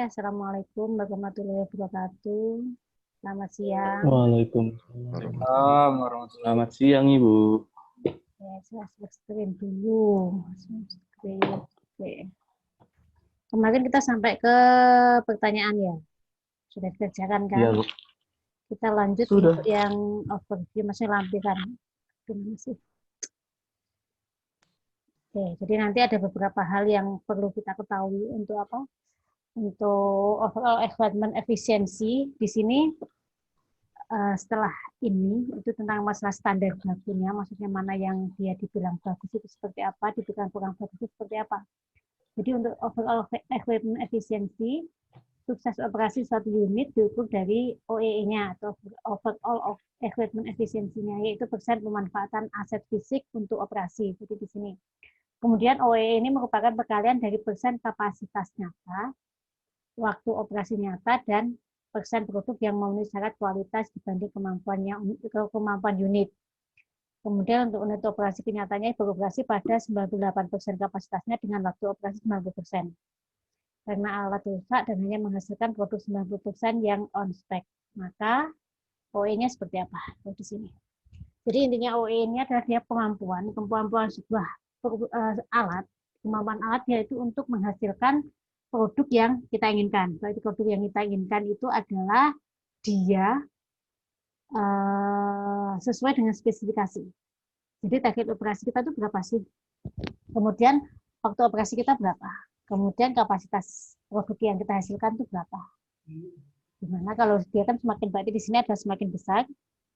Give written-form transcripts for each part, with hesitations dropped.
Assalamualaikum warahmatullahi wabarakatuh. Selamat siang. Waalaikumsalam warahmatullahi. Selamat siang, Ibu. Saya screen dulu. Oke. Kemarin kita sampai ke pertanyaan ya. Sudah dikerjakan kan? Iya, Bu. Kita lanjut Sudah. untuk yang overview, masih lampiran. Gimana sih? Oke, jadi nanti ada beberapa hal yang perlu kita ketahui untuk apa? Untuk overall equipment efficiency. Di sini setelah ini itu tentang masalah standar bakunya, maksudnya mana yang dia dibilang bagus itu seperti apa, dibilang kurang bagus itu seperti apa. Jadi untuk overall equipment efficiency, sukses operasi suatu unit diukur dari OEE-nya atau overall equipment efficiency-nya, yaitu persen pemanfaatan aset fisik untuk operasi. Jadi di sini. Kemudian OEE ini merupakan perkalian dari persen kapasitas nyata, waktu operasi nyata, dan persen produk yang memenuhi syarat kualitas dibanding kemampuan unit. Kemudian untuk unit operasi kenyataannya beroperasi pada 98% kapasitasnya dengan waktu operasi 90%. Karena alat rusak dan hanya menghasilkan produk 90% yang on spec. Maka OE-nya seperti apa? Di sini. Jadi intinya OE ini adalah dia kemampuan sebuah alat, kemampuan alat yaitu untuk menghasilkan produk yang kita inginkan. Berarti produk yang kita inginkan itu adalah dia sesuai dengan spesifikasi. Jadi target operasi kita itu berapa sih? Kemudian waktu operasi kita berapa? Kemudian kapasitas produk yang kita hasilkan itu berapa? Dimana kalau dia kan semakin, berarti di sini adalah semakin besar,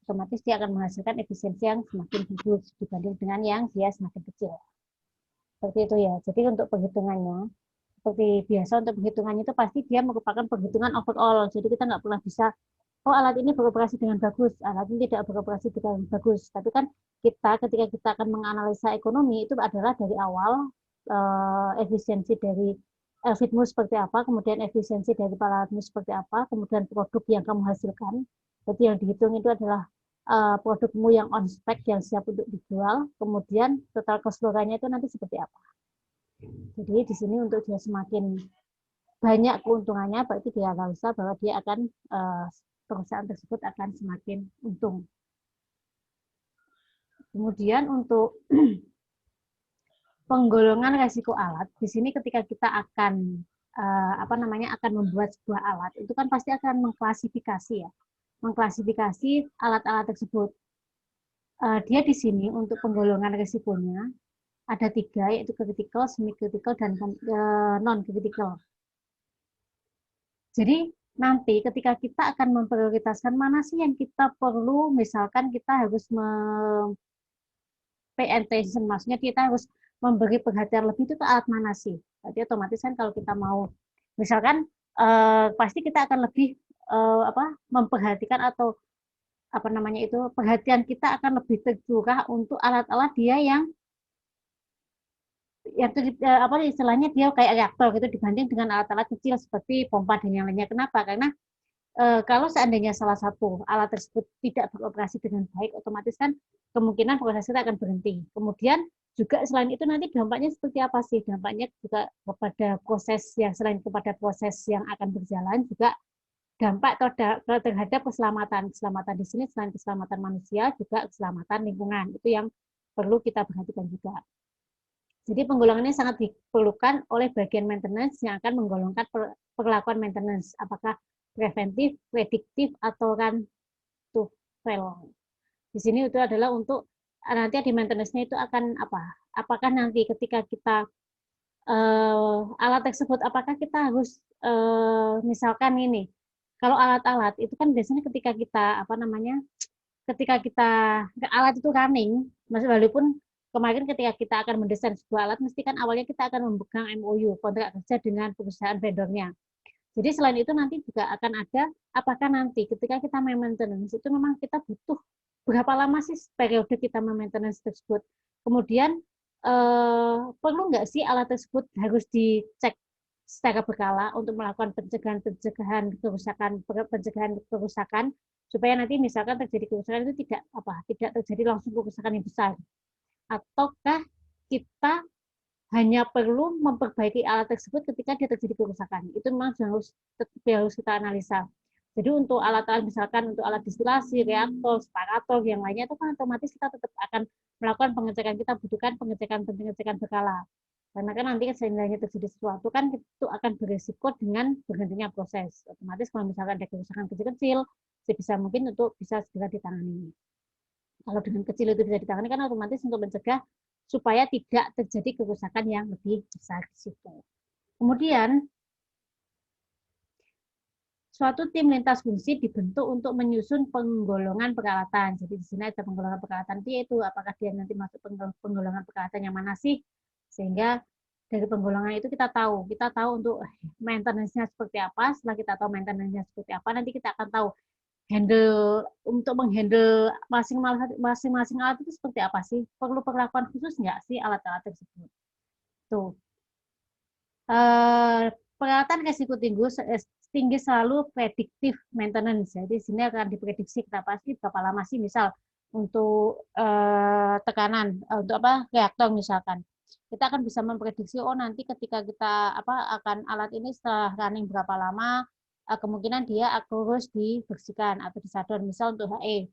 otomatis dia akan menghasilkan efisiensi yang semakin bagus dibanding dengan yang dia semakin kecil. Seperti itu ya. Jadi untuk penghitungannya, seperti biasa untuk penghitungannya itu pasti dia merupakan penghitungan overall. Jadi kita nggak pernah bisa, oh alat ini beroperasi dengan bagus, alat ini tidak beroperasi dengan bagus. Tapi kan ketika kita akan menganalisa ekonomi itu adalah dari awal efisiensi dari fitmu seperti apa, kemudian efisiensi dari alatmu seperti apa, kemudian produk yang kamu hasilkan. Jadi yang dihitung itu adalah produkmu yang on spec yang siap untuk dijual, kemudian total keseluruhannya itu nanti seperti apa. Jadi di sini untuk dia semakin banyak keuntungannya, berarti dia analisa bahwa dia akan perusahaan tersebut akan semakin untung. Kemudian untuk penggolongan resiko alat, di sini ketika kita akan akan membuat sebuah alat, itu kan pasti akan mengklasifikasi ya, mengklasifikasi alat-alat tersebut. Dia di sini untuk penggolongan resikonya ada 3, yaitu critical, semi-critical, dan non-critical. Jadi nanti ketika kita akan memprioritaskan mana sih yang kita perlu, misalkan kita harus pay attention, maksudnya kita harus memberi perhatian lebih itu ke alat mana sih. Jadi otomatis kan kalau kita mau, misalkan pasti kita akan lebih memperhatikan atau perhatian kita akan lebih tercurah untuk alat-alat dia yang istilahnya dia kayak reaktor gitu dibanding dengan alat-alat kecil seperti pompa dan yang lainnya. Kenapa? Karena kalau seandainya salah satu alat tersebut tidak beroperasi dengan baik, otomatis kan kemungkinan proses kita akan berhenti. Kemudian juga selain itu nanti dampaknya seperti apa sih? Dampaknya juga kepada proses yang selain kepada proses yang akan berjalan, juga dampak terhadap keselamatan. Keselamatan di sini selain keselamatan manusia, juga keselamatan lingkungan. Itu yang perlu kita perhatikan juga. Jadi penggolongannya sangat diperlukan oleh bagian maintenance yang akan menggolongkan perlakuan maintenance. Apakah preventif, prediktif, atau run to fail. Di sini itu adalah untuk nanti di maintenance-nya itu akan apa? Apakah nanti ketika kita alat tersebut, apakah kita harus misalkan ini, kalau alat-alat itu kan biasanya ketika kita ketika kita alat itu running, walaupun kemarin ketika kita akan mendesain sebuah alat, mesti kan awalnya kita akan memegang MOU, kontrak kerja dengan perusahaan vendornya. Jadi selain itu nanti juga akan ada, apakah nanti ketika kita maintenance itu memang kita butuh berapa lama sih periode kita maintenance tersebut. Kemudian perlu nggak sih alat tersebut harus dicek secara berkala untuk melakukan pencegahan kerusakan supaya nanti misalkan terjadi kerusakan itu tidak terjadi langsung kerusakan yang besar. Ataukah kita hanya perlu memperbaiki alat tersebut ketika dia terjadi kerusakan. Itu memang harus kita analisa. Jadi untuk alat-alat misalkan untuk alat distilasi, reaktor, separator, yang lainnya itu kan otomatis kita tetap akan melakukan pengecekan. Kita butuhkan pengecekan berkala. Karena kan nanti seandainya terjadi sesuatu kan itu akan beresiko dengan berhentinya proses. Otomatis kalau misalkan ada kerusakan kecil-kecil, sebisa mungkin untuk bisa segera ditangani. Kalau dengan kecil itu bisa ditangani kan otomatis untuk mencegah supaya tidak terjadi kerusakan yang lebih besar di situ. Kemudian suatu tim lintas fungsi dibentuk untuk menyusun penggolongan peralatan. Jadi di sini ada penggolongan peralatan yaitu apakah dia nanti masuk penggolongan peralatan yang mana sih, sehingga dari penggolongan itu kita tahu untuk maintenance-nya seperti apa. Setelah kita tahu maintenance-nya seperti apa, nanti kita akan tahu untuk menghandle masing-masing alat itu seperti apa sih? Perlu perlakuan khusus nggak sih alat-alat tersebut? Tuh. Peralatan resiko tinggi selalu predictive maintenance. Jadi sini akan diprediksi berapa lama sih, misal untuk tekanan untuk reaktor misalkan. Kita akan bisa memprediksi nanti ketika kita akan alat ini setelah running berapa lama kemungkinan dia harus dibersihkan atau disadon, misal untuk HE.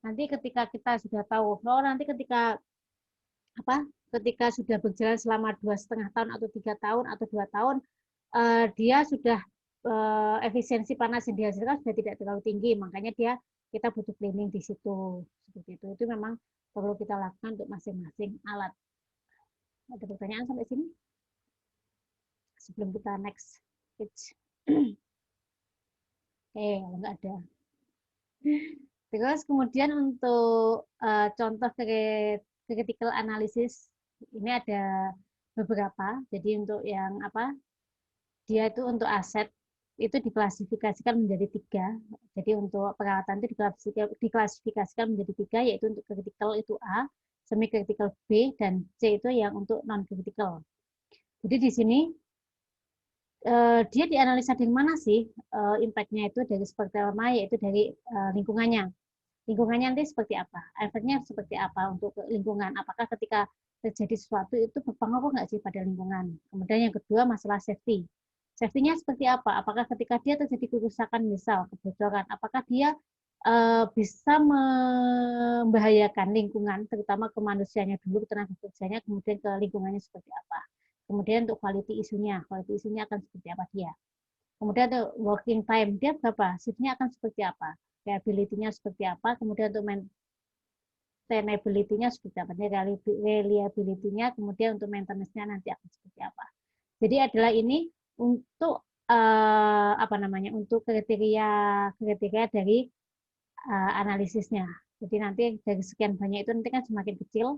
Nanti ketika kita sudah tahu nanti ketika sudah berjalan selama 2,5 tahun atau 3 tahun atau 2 tahun dia sudah efisiensi panas yang dihasilkan sudah tidak terlalu tinggi, makanya kita butuh cleaning di situ. Seperti itu. Itu memang perlu kita lakukan untuk masing-masing alat. Ada pertanyaan sampai sini? Sebelum kita next page. Oke, kalau nggak ada. Terus kemudian untuk contoh critical analysis ini ada beberapa. Jadi untuk yang dia itu untuk aset itu diklasifikasikan menjadi 3. Jadi untuk peralatan itu diklasifikasikan menjadi 3, yaitu untuk critical itu A, semi critical B, dan C itu yang untuk non critical. Jadi di sini dia dianalisa dari mana sih impact-nya itu dari seperti pertama, yaitu dari lingkungannya. Lingkungannya nanti seperti apa? Efeknya seperti apa untuk lingkungan? Apakah ketika terjadi sesuatu itu berpengaruh nggak sih pada lingkungan? Kemudian yang kedua masalah safety. Safety-nya seperti apa? Apakah ketika dia terjadi kerusakan, misal kebocoran, apakah dia bisa membahayakan lingkungan, terutama ke manusianya dulu, ke tenaga kerjanya, kemudian ke lingkungannya seperti apa? Kemudian untuk quality isunya akan seperti apa dia? Kemudian untuk working time, dia berapa? Shift-nya akan seperti apa? Reliability-nya seperti apa? Kemudian untuk maintainability-nya seperti apa? Reliability-nya, kemudian untuk maintenance-nya nanti akan seperti apa? Jadi adalah ini untuk untuk kriteria dari analisisnya. Jadi nanti dari sekian banyak itu nanti kan semakin kecil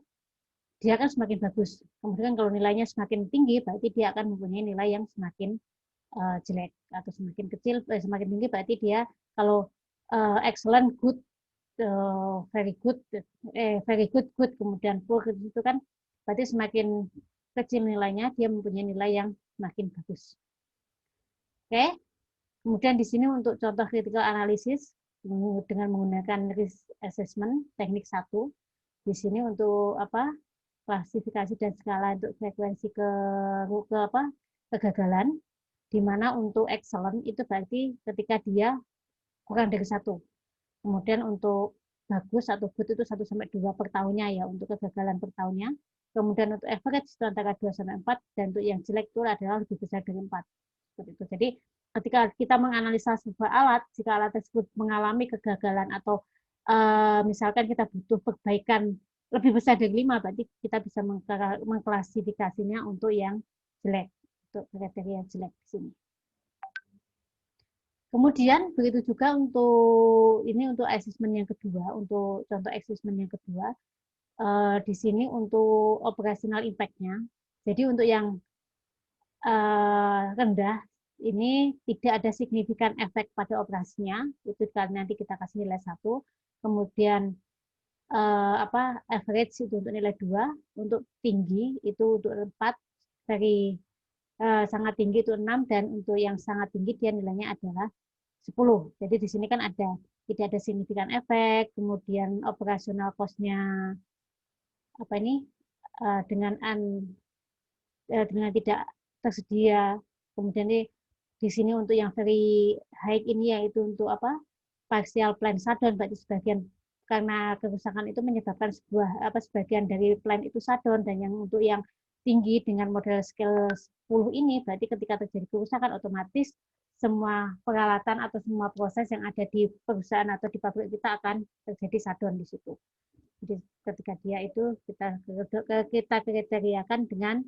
dia akan semakin bagus. Kemudian kalau nilainya semakin tinggi berarti dia akan mempunyai nilai yang semakin jelek, atau semakin kecil semakin tinggi berarti dia kalau excellent, good, very good, good, kemudian poor itu kan berarti semakin kecil nilainya dia mempunyai nilai yang semakin bagus. Oke, kemudian di sini untuk contoh critical analysis dengan menggunakan risk assessment teknik 1. Di sini untuk klasifikasi dan skala untuk frekuensi kegagalan, di mana untuk excellent itu berarti ketika dia kurang dari 1. Kemudian untuk bagus atau good itu 1-2 per tahunnya ya untuk kegagalan per tahunnya. Kemudian untuk average itu antara 2-4, dan untuk yang jelek itu adalah lebih besar dari 4. Seperti itu. Jadi ketika kita menganalisa sebuah alat, jika alat tersebut mengalami kegagalan atau misalkan kita butuh perbaikan lebih besar dari 5, berarti kita bisa mengklasifikasinya untuk yang jelek, untuk kriteria jelek di sini. Kemudian begitu juga untuk asesmen yang kedua, untuk contoh asesmen yang kedua, di sini untuk operational impact-nya. Jadi untuk yang rendah ini tidak ada signifikan efek pada operasinya, itu nanti kita kasih nilai 1. Kemudian average itu untuk nilai 2, untuk tinggi itu untuk 4, dari sangat tinggi itu 6, dan untuk yang sangat tinggi dia nilainya adalah 10. Jadi di sini kan tidak ada signifikan efek, kemudian operasional cost-nya dengan dengan tidak tersedia. Kemudian di sini untuk yang very high ini yaitu untuk apa? Partial plant shutdown, berarti sebagian karena kerusakan itu menyebabkan sebagian dari plant itu shutdown, dan yang untuk yang tinggi dengan model scale 10 ini berarti ketika terjadi kerusakan otomatis semua peralatan atau semua proses yang ada di perusahaan atau di pabrik kita akan terjadi shutdown di situ. Jadi ketika dia itu kita kriteriakan dengan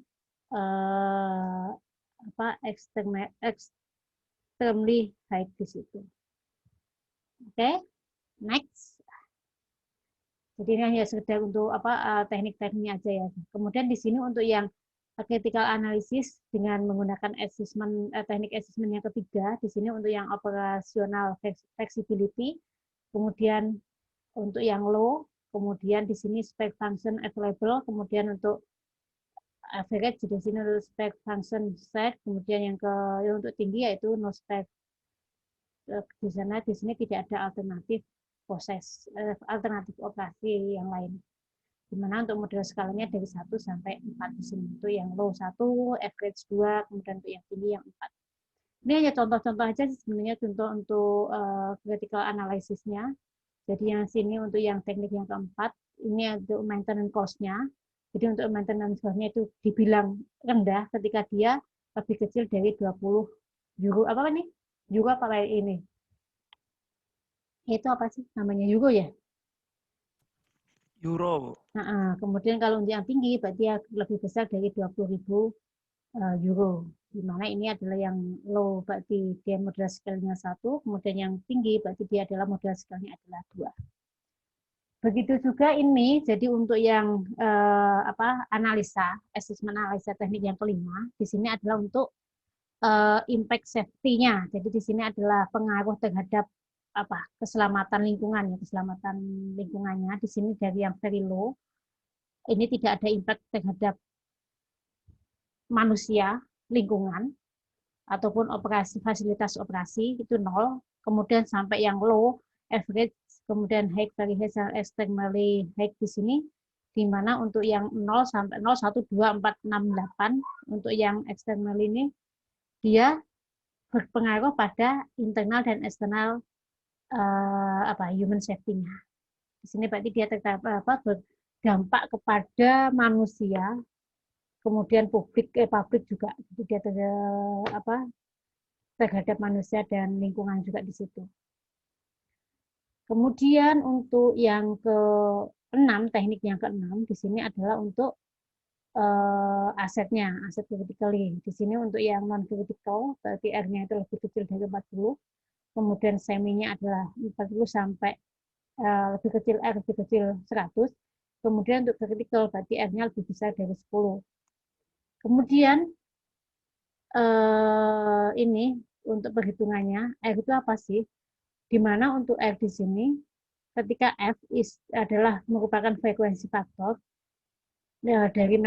extremely high di situ. Oke, next. Jadi ini hanya sekedar untuk teknik-tekniknya aja ya. Kemudian di sini untuk yang critical analysis dengan menggunakan teknik assessment yang ketiga, di sini untuk yang operational flexibility, kemudian untuk yang low, kemudian di sini spec function available, kemudian untuk average di sini untuk spec function set, kemudian yang untuk tinggi yaitu no spec. Di sini tidak ada alternatif proses, alternatif operasi yang lain. Dimana untuk model skalanya dari 1 sampai 4 di sini. Itu yang low 1, average 2, kemudian untuk yang tinggi yang 4. Ini hanya contoh-contoh aja sebenarnya, contoh untuk critical analysis-nya. Jadi yang sini untuk yang teknik yang keempat, ini untuk maintenance cost-nya. Jadi untuk maintenance cost-nya itu dibilang rendah ketika dia lebih kecil dari 20 euro. Apa nih? Euro apa kayak ini? Itu apa sih namanya, euro ya? Euro. Nah, kemudian kalau untuk yang tinggi berarti ya lebih besar dari 20.000 euro. Di mana ini adalah yang low, berarti dia modal scale-nya 1, kemudian yang tinggi berarti dia adalah modal scale-nya adalah 2. Begitu juga ini, jadi untuk yang assessment analisa teknik yang kelima, di sini adalah untuk impact safety-nya. Jadi di sini adalah pengaruh terhadap keselamatan lingkungan, ya, keselamatan lingkungannya. Di sini dari yang very low, ini tidak ada impact terhadap manusia, lingkungan, ataupun fasilitas operasi, itu 0. Kemudian sampai yang low, average, kemudian high, very high, extremely high di sini, di mana untuk yang 0 sampai 0, 1, 2, 4, 6, 8, untuk yang extremely ini, dia berpengaruh pada internal dan eksternal human safety-nya. Di sini berarti dia berdampak kepada manusia, kemudian publik juga, dia terhadap manusia dan lingkungan juga di situ. Kemudian untuk yang ke-6, teknik yang ke-6 di sini adalah untuk asetnya, aset critically. Di sini untuk yang non critical, berarti R-nya itu lebih kecil dari 40. Kemudian semi-nya adalah 40 sampai lebih kecil R, lebih kecil 100. Kemudian untuk critical berarti R-nya lebih besar dari 10. Kemudian ini untuk perhitungannya, R itu apa sih? Di mana untuk R di sini, ketika F adalah merupakan frekuensi faktor dari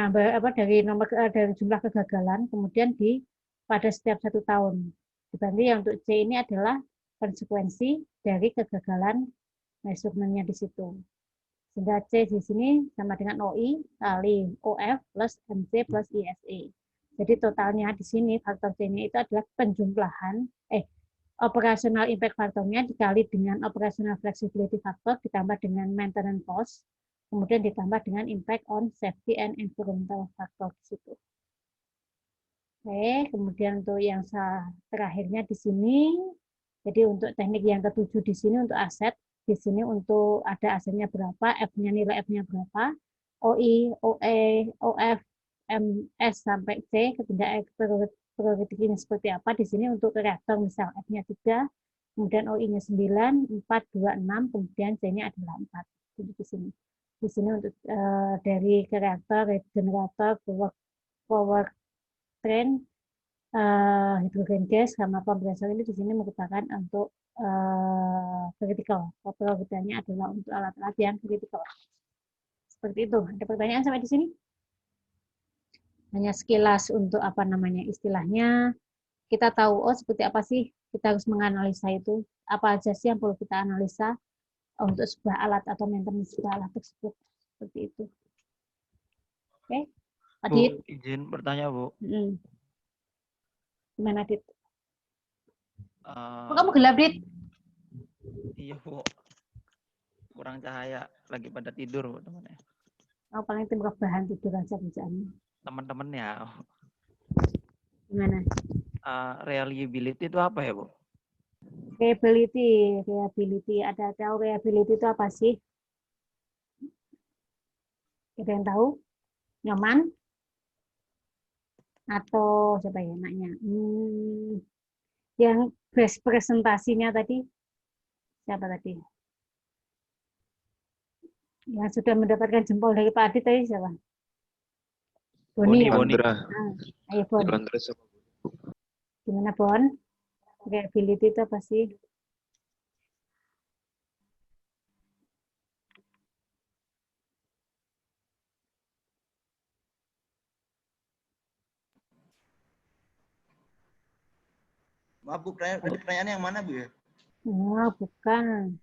jumlah kegagalan, kemudian pada setiap 1 tahun. Dibanding yang untuk C ini adalah konsekuensi dari kegagalan measurement-nya di situ. Sehingga C di sini sama dengan OI kali OF plus MC plus ISE. Jadi totalnya di sini faktor C-nya itu adalah penjumlahan operational impact faktornya dikali dengan operational flexibility factor ditambah dengan maintenance cost, kemudian ditambah dengan impact on safety and environmental factor di situ. Oke, kemudian untuk yang terakhirnya di sini, jadi untuk teknik yang ketujuh di sini untuk aset, di sini untuk ada asetnya berapa, F-nya nilai F-nya berapa, OI, OE, OF, MS sampai C, ketika priority-nya seperti apa. Di sini untuk reaktor misal F-nya 3, kemudian OI-nya 9, 4, 2, 6, kemudian C-nya adalah 4. Jadi di sini. Di sini untuk dari reaktor, generator, power train, hidrogen gas sama kompresor ini di sini merupakan untuk critical. Prioritasnya adalah untuk alat-alat yang critical. Seperti itu. Ada pertanyaan sampai di sini? Hanya sekilas untuk istilahnya. Kita tahu seperti apa sih kita harus menganalisa itu. Apa aja sih yang perlu kita analisa untuk sebuah alat atau maintenance sebuah alat tersebut. Seperti itu. Oke. Pak Bu, Dit. izin bertanya, Bu. Gimana, Dit? Eh, Kok kamu gelap, Dit? iya, Bu. Kurang cahaya. Lagi pada tidur, Bu, temannya. Oh, paling tim rebahan tidur aja kerjaannya. Teman-teman ya. Gimana? Reliability itu apa ya, Bu? Reliability. Ada tahu reliability itu apa sih? Ada yang tahu? Nyaman? Atau siapa ya nanya? Yang best presentasinya tadi? Siapa tadi? Yang sudah mendapatkan jempol dari Pak Adit tadi siapa? Boni. Boni. Ayo Bon. Gimana Bon? Reliability itu apa sih? Maaf Bu, pertanyaannya yang mana Bu ya? Oh, bukan.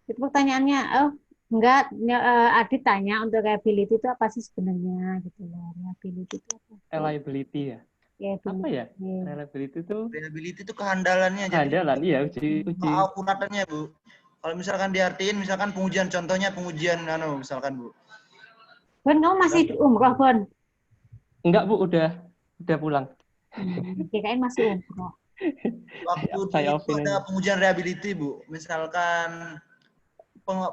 Itu pertanyaannya, enggak, Adit tanya untuk reliability itu apa sih sebenarnya gitu loh. Reliability itu apa? Reliability ya. Apa ya? Reliability. Reliability itu Reliability itu kehandalannya. kehandalan, Jadi iya uji. keakuratannya Bu. Kalau misalkan diartiin, misalkan pengujian, contohnya pengujian misalkan Bu. Bon, kamu masih umroh, Bon? Enggak Bu, udah pulang. Kirain masih umroh. Waktu Saya itu ada pengujian reliability Bu. Misalkan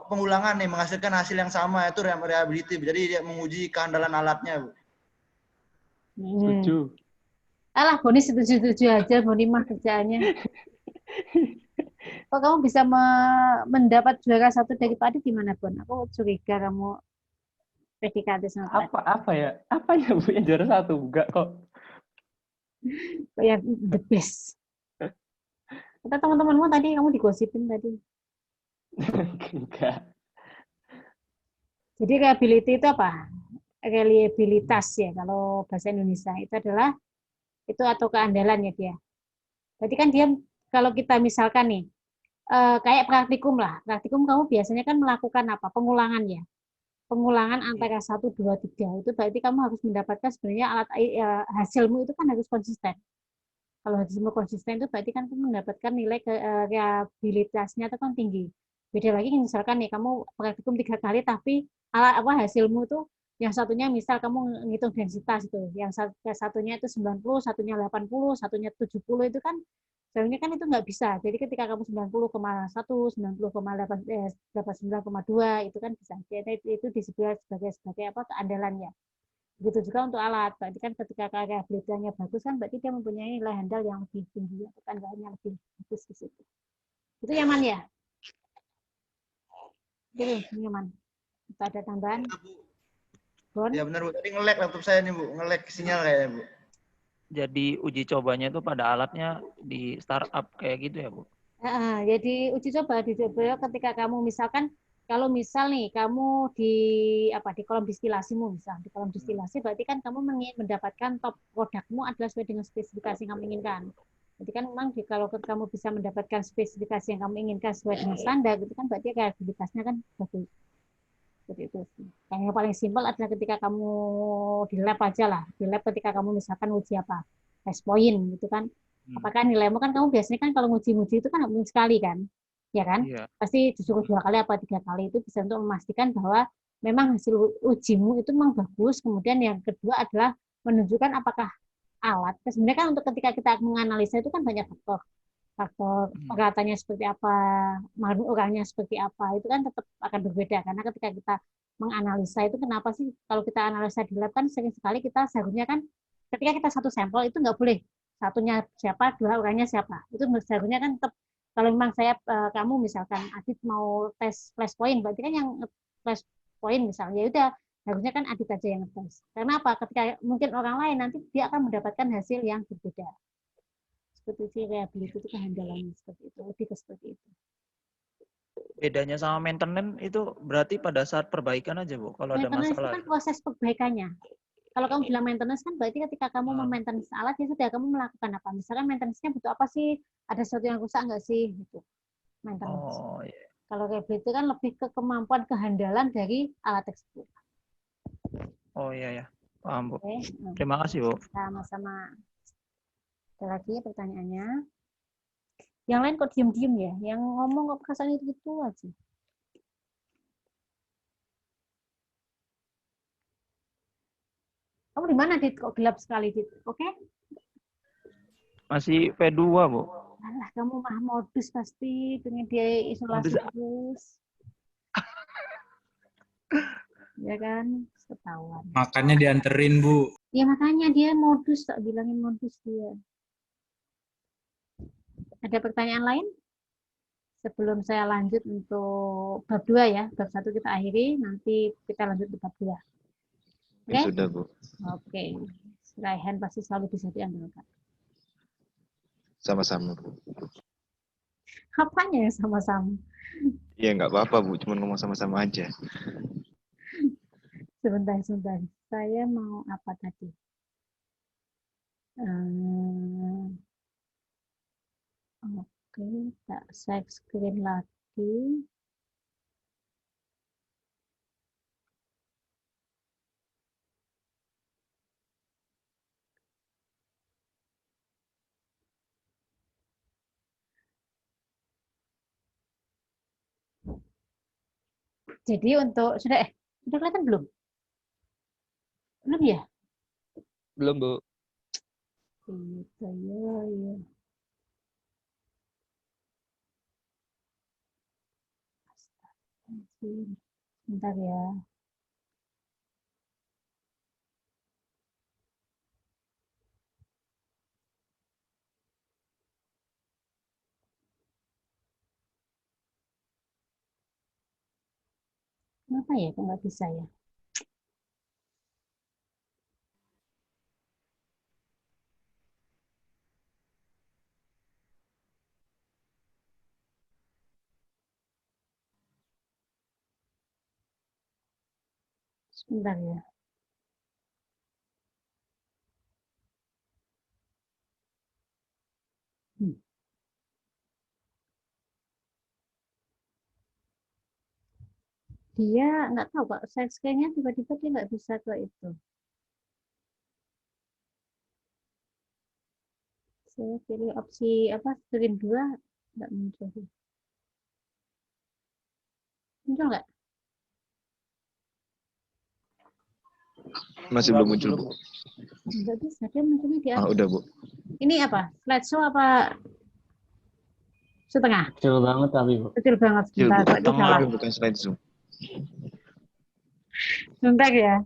pengulangan nih menghasilkan hasil yang sama, itu reliability. Jadi dia menguji kehandalan alatnya Bu. Setuju. Alah, Boni setuju-setuju aja, Boni mah kerjaannya. Kok kamu bisa mendapat juara 1 dari Pak Adit gimana, Bon? Aku curiga kamu PDKT sama Pak Adit. Apa ya? Apa ya Bu yang juara 1? Enggak kok. Yang the best. Kata teman-temanmu tadi, kamu digosipin tadi. Enggak. Jadi reliability itu apa? Reliabilitas ya, kalau bahasa Indonesia itu adalah itu atau keandalan ya dia. Berarti kan dia kalau kita misalkan nih kayak praktikum lah. Praktikum kamu biasanya kan melakukan apa? Pengulangan ya. Pengulangan antara 1, 2, 3. Itu berarti kamu harus mendapatkan sebenarnya hasilmu itu kan harus konsisten. Kalau hasilmu konsisten itu berarti kan kamu mendapatkan nilai reliabilitasnya itu kan tinggi. Beda lagi misalkan nih kamu praktikum 3 kali tapi hasilmu tuh yang satunya misal kamu ngitung densitas itu, yang satunya itu 90, satunya 80, satunya 70 itu kan sebenarnya kan itu nggak bisa. Jadi ketika kamu 90,1, 89,2 itu kan bisa. Jadi itu disebut sebagai apa keandalannya. Begitu juga untuk alat. Berarti kan ketika reliabilitasnya bagus kan berarti dia mempunyai nilai handal yang lebih tinggi atau keandalannya lebih bagus di situ. Itu nyaman ya? Gitu, nyaman. Kita ada tambahan? Bon? Ya benar Bu, tadi nge-lag laptop saya nih Bu, nge-lag sinyal kayaknya Bu. Jadi uji cobanya itu pada alatnya di startup kayak gitu ya, Bu? Jadi uji coba ketika kamu misalkan kalau misal nih kamu di kolom distilasimu misal di kolom distilasi berarti kan kamu mendapatkan top produkmu adalah sesuai dengan spesifikasi yang kamu inginkan. Jadi kan memang kalau kamu bisa mendapatkan spesifikasi yang kamu inginkan sesuai dengan standar itu kan berarti reliabilitasnya kan bagus. Seperti itu. Yang paling simpel adalah ketika kamu di lab aja lah. Di lab ketika kamu misalkan uji apa? Test point gitu kan. Apakah nilaimu kan kamu biasanya kan kalau nguji-nguji itu kan mungkin sekali kan? Ya kan? Iya. Pasti disuruh 2 kali apa 3 kali itu bisa untuk memastikan bahwa memang hasil ujimu itu memang bagus. Kemudian yang kedua adalah menunjukkan apakah alat. Sebenarnya kan untuk ketika kita menganalisa itu kan banyak faktor peralatannya seperti apa, orangnya seperti apa, itu kan tetap akan berbeda karena ketika kita menganalisa itu kenapa sih kalau kita analisa di lab kan sering sekali kita seharusnya kan ketika kita satu sampel itu nggak boleh satunya siapa, 2 orangnya siapa, itu seharusnya kan tetap kalau memang kamu misalkan Adit mau tes flash point berarti kan yang flash point misalnya ya udah harusnya kan Adit aja yang ngetes karena apa ketika mungkin orang lain nanti dia akan mendapatkan hasil yang berbeda. Seperti si reliability itu kehandalannya seperti itu, lebih ke seperti itu. Bedanya sama maintenance itu berarti pada saat perbaikan aja, Bu, kalau ada Maintenance itu masalah. kan proses perbaikannya. Kalau kamu bilang maintenance kan berarti ketika kamu memaintenance alat ya sudah kamu melakukan apa? Misalkan maintenance-nya butuh apa sih? Ada sesuatu yang rusak nggak sih? Gitu. Maintenance. Oh, iya. Kalau reliability kan lebih ke kemampuan kehandalan dari alat tersebut. Oh iya ya. Paham, Bu. Oke, Terima kasih, Bu. sama-sama. Ada lagi pertanyaannya? Yang lain kok diem-diem ya? Yang ngomong kok perasaan itu aja. Kamu di mana, Dit? Kok gelap sekali, Dit? Oke? Masih P2, Bu. Alah, kamu mah modus pasti. Pengen dia isolasi Modus. terus. Ya kan? Ketahuan. Makannya dianterin, Bu. Ya makanya dia modus, tak bilangin modus dia. Ada pertanyaan lain? Sebelum saya lanjut untuk bab 2 ya. Bab 1 kita akhiri, nanti kita lanjut ke bab 2. Oke? Ya sudah, Bu. Oke. Raihan pasti selalu bisa diandalkan. Sama-sama, Bu. Apanya yang sama-sama? Ya nggak apa-apa, Bu. Cuma ngomong sama-sama aja. Sebentar. Saya mau apa tadi? Oke, tak share screen lagi. Jadi untuk sudah kelihatan belum? Belum ya? Belum, Bu. Gitu ya. Bentar ya. Kenapa ya kok nggak bisa ya? Sebentar ya. Dia nggak tahu kok, share screen-nya tiba-tiba dia nggak bisa ke itu. Saya pilih opsi apa, screen 2, nggak muncul. Muncul nggak? Masih belum muncul, Bu. Nggak bisa, dia munculnya di atas. Udah, Bu. Ini apa? Slideshow apa setengah? Kecil banget tapi, Bu. Kecil banget. Kecil, Bu. Sebentar, kok ini salah. Tapi bukan slide Zoom. Sebentar ya.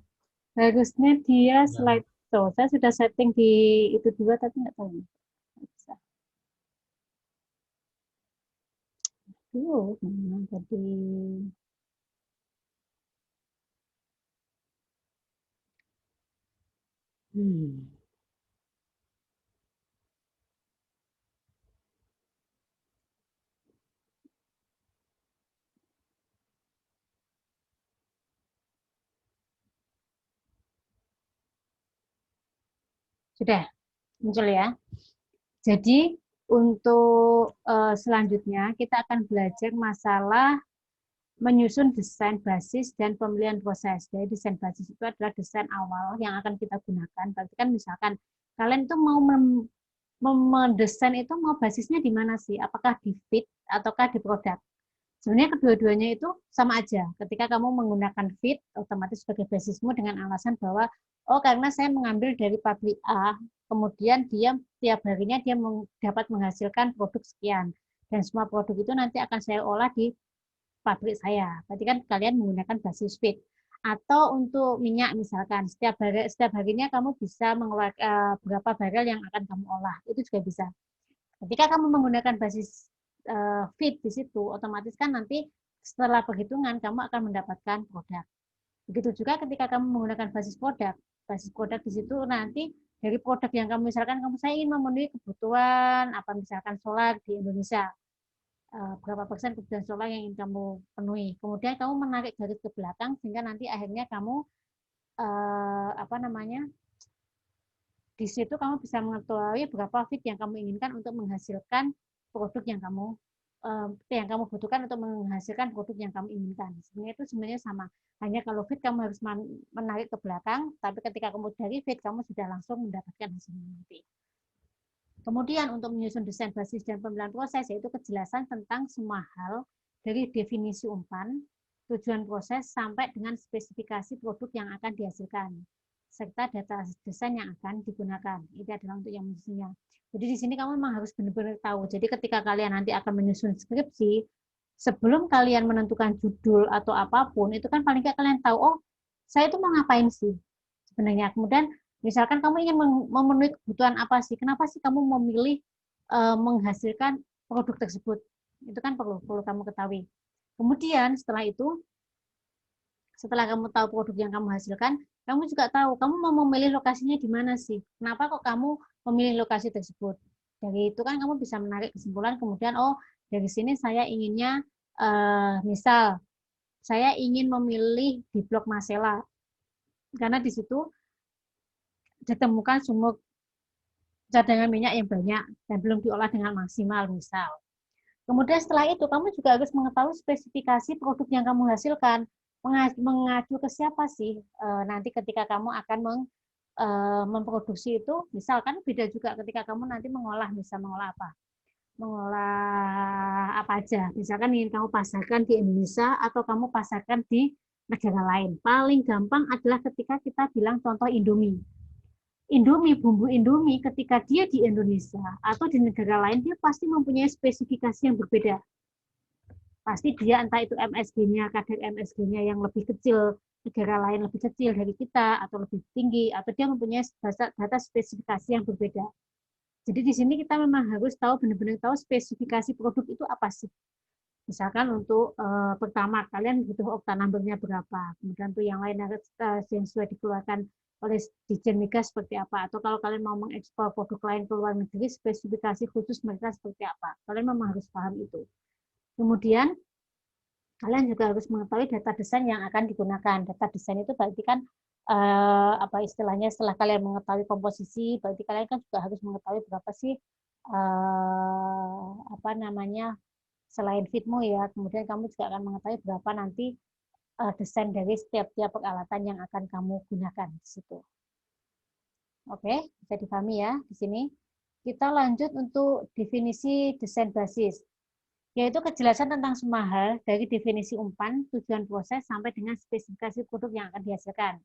Harusnya dia slideshow. Saya sudah setting di itu 2, tapi nggak tahu. Nggak bisa. Mana tadi? Sudah muncul ya. Jadi untuk selanjutnya kita akan belajar masalah menyusun desain basis dan pemilihan proses. Jadi desain basis itu adalah desain awal yang akan kita gunakan. Berarti kan misalkan kalian itu mau mendesain itu mau basisnya di mana sih? Apakah di feed ataukah di produk? Sebenarnya kedua-duanya itu sama aja. Ketika kamu menggunakan feed, otomatis sebagai basismu dengan alasan bahwa, oh karena saya mengambil dari pabrik A, kemudian dia tiap harinya dia dapat menghasilkan produk sekian. Dan semua produk itu nanti akan saya olah di pabrik saya. Berarti kan kalian menggunakan basis feed. Atau untuk minyak misalkan, setiap harinya kamu bisa mengeluarkan berapa barel yang akan kamu olah. Itu juga bisa. Ketika kamu menggunakan basis feed di situ, otomatis kan nanti setelah perhitungan kamu akan mendapatkan produk. Begitu juga ketika kamu menggunakan basis produk di situ nanti dari produk yang kamu misalkan saya ingin memenuhi kebutuhan apa misalkan solar di Indonesia, berapa persen kebutuhan solar yang ingin kamu penuhi. Kemudian kamu menarik garis ke belakang sehingga nanti akhirnya kamu di situ kamu bisa mengetahui berapa feed yang kamu inginkan untuk menghasilkan produk yang kamu yang kamu butuhkan untuk menghasilkan produk yang kamu inginkan. Sebenarnya itu sebenarnya sama. Hanya kalau feed kamu harus menarik ke belakang, tapi ketika kamu dari feed kamu sudah langsung mendapatkan hasilnya nanti. Kemudian untuk menyusun desain basis dan pemilihan proses, yaitu kejelasan tentang semua hal dari definisi umpan, tujuan proses, sampai dengan spesifikasi produk yang akan dihasilkan, serta data desain yang akan digunakan. Ini adalah untuk yang menyusunnya. Jadi di sini kamu memang harus benar-benar tahu. Jadi ketika kalian nanti akan menyusun skripsi, sebelum kalian menentukan judul atau apapun, itu kan paling nggak kalian tahu, oh saya itu mau ngapain sih sebenarnya. Kemudian misalkan kamu ingin memenuhi kebutuhan apa sih? Kenapa sih kamu memilih menghasilkan produk tersebut? Itu kan perlu kamu ketahui. Kemudian setelah itu, setelah kamu tahu produk yang kamu hasilkan, kamu juga tahu kamu mau memilih lokasinya di mana sih? Kenapa kok kamu memilih lokasi tersebut? Dari itu kan kamu bisa menarik kesimpulan. Kemudian oh dari sini saya inginnya misal saya ingin memilih di Blok Masela karena di situ ditemukan sumur cadangan minyak yang banyak dan belum diolah dengan maksimal misal. Kemudian setelah itu kamu juga harus mengetahui spesifikasi produk yang kamu hasilkan, mengacu ke siapa sih nanti ketika kamu akan memproduksi itu. Misalkan beda juga ketika kamu nanti mengolah apa aja. Misalkan ingin kamu pasarkan di Indonesia atau kamu pasarkan di negara lain. Paling gampang adalah ketika kita bilang contoh Indomie. Bumbu Indomie ketika dia di Indonesia atau di negara lain, dia pasti mempunyai spesifikasi yang berbeda. Pasti dia entah itu MSG-nya, kadar MSG-nya yang lebih kecil, negara lain lebih kecil dari kita, atau lebih tinggi, atau dia mempunyai data spesifikasi yang berbeda. Jadi di sini kita memang harus tahu, benar-benar tahu spesifikasi produk itu apa sih. Misalkan untuk pertama, kalian butuh oktan number-nya berapa, kemudian untuk yang lain yang sudah dikeluarkan oleh Ditjen Migas seperti apa, atau kalau kalian mau mengekspor produk lain ke luar negeri, spesifikasi khusus mereka seperti apa. Kalian memang harus paham itu. Kemudian, kalian juga harus mengetahui data desain yang akan digunakan. Data desain itu berarti kan, apa istilahnya, setelah kalian mengetahui komposisi, berarti kalian kan juga harus mengetahui berapa sih, apa namanya, selain fitmu ya, kemudian kamu juga akan mengetahui berapa nanti desain dari setiap peralatan yang akan kamu gunakan di situ. Oke, bisa dipahami ya di sini. Kita lanjut untuk definisi desain basis, yaitu kejelasan tentang semua hal dari definisi umpan, tujuan proses, sampai dengan spesifikasi produk yang akan dihasilkan.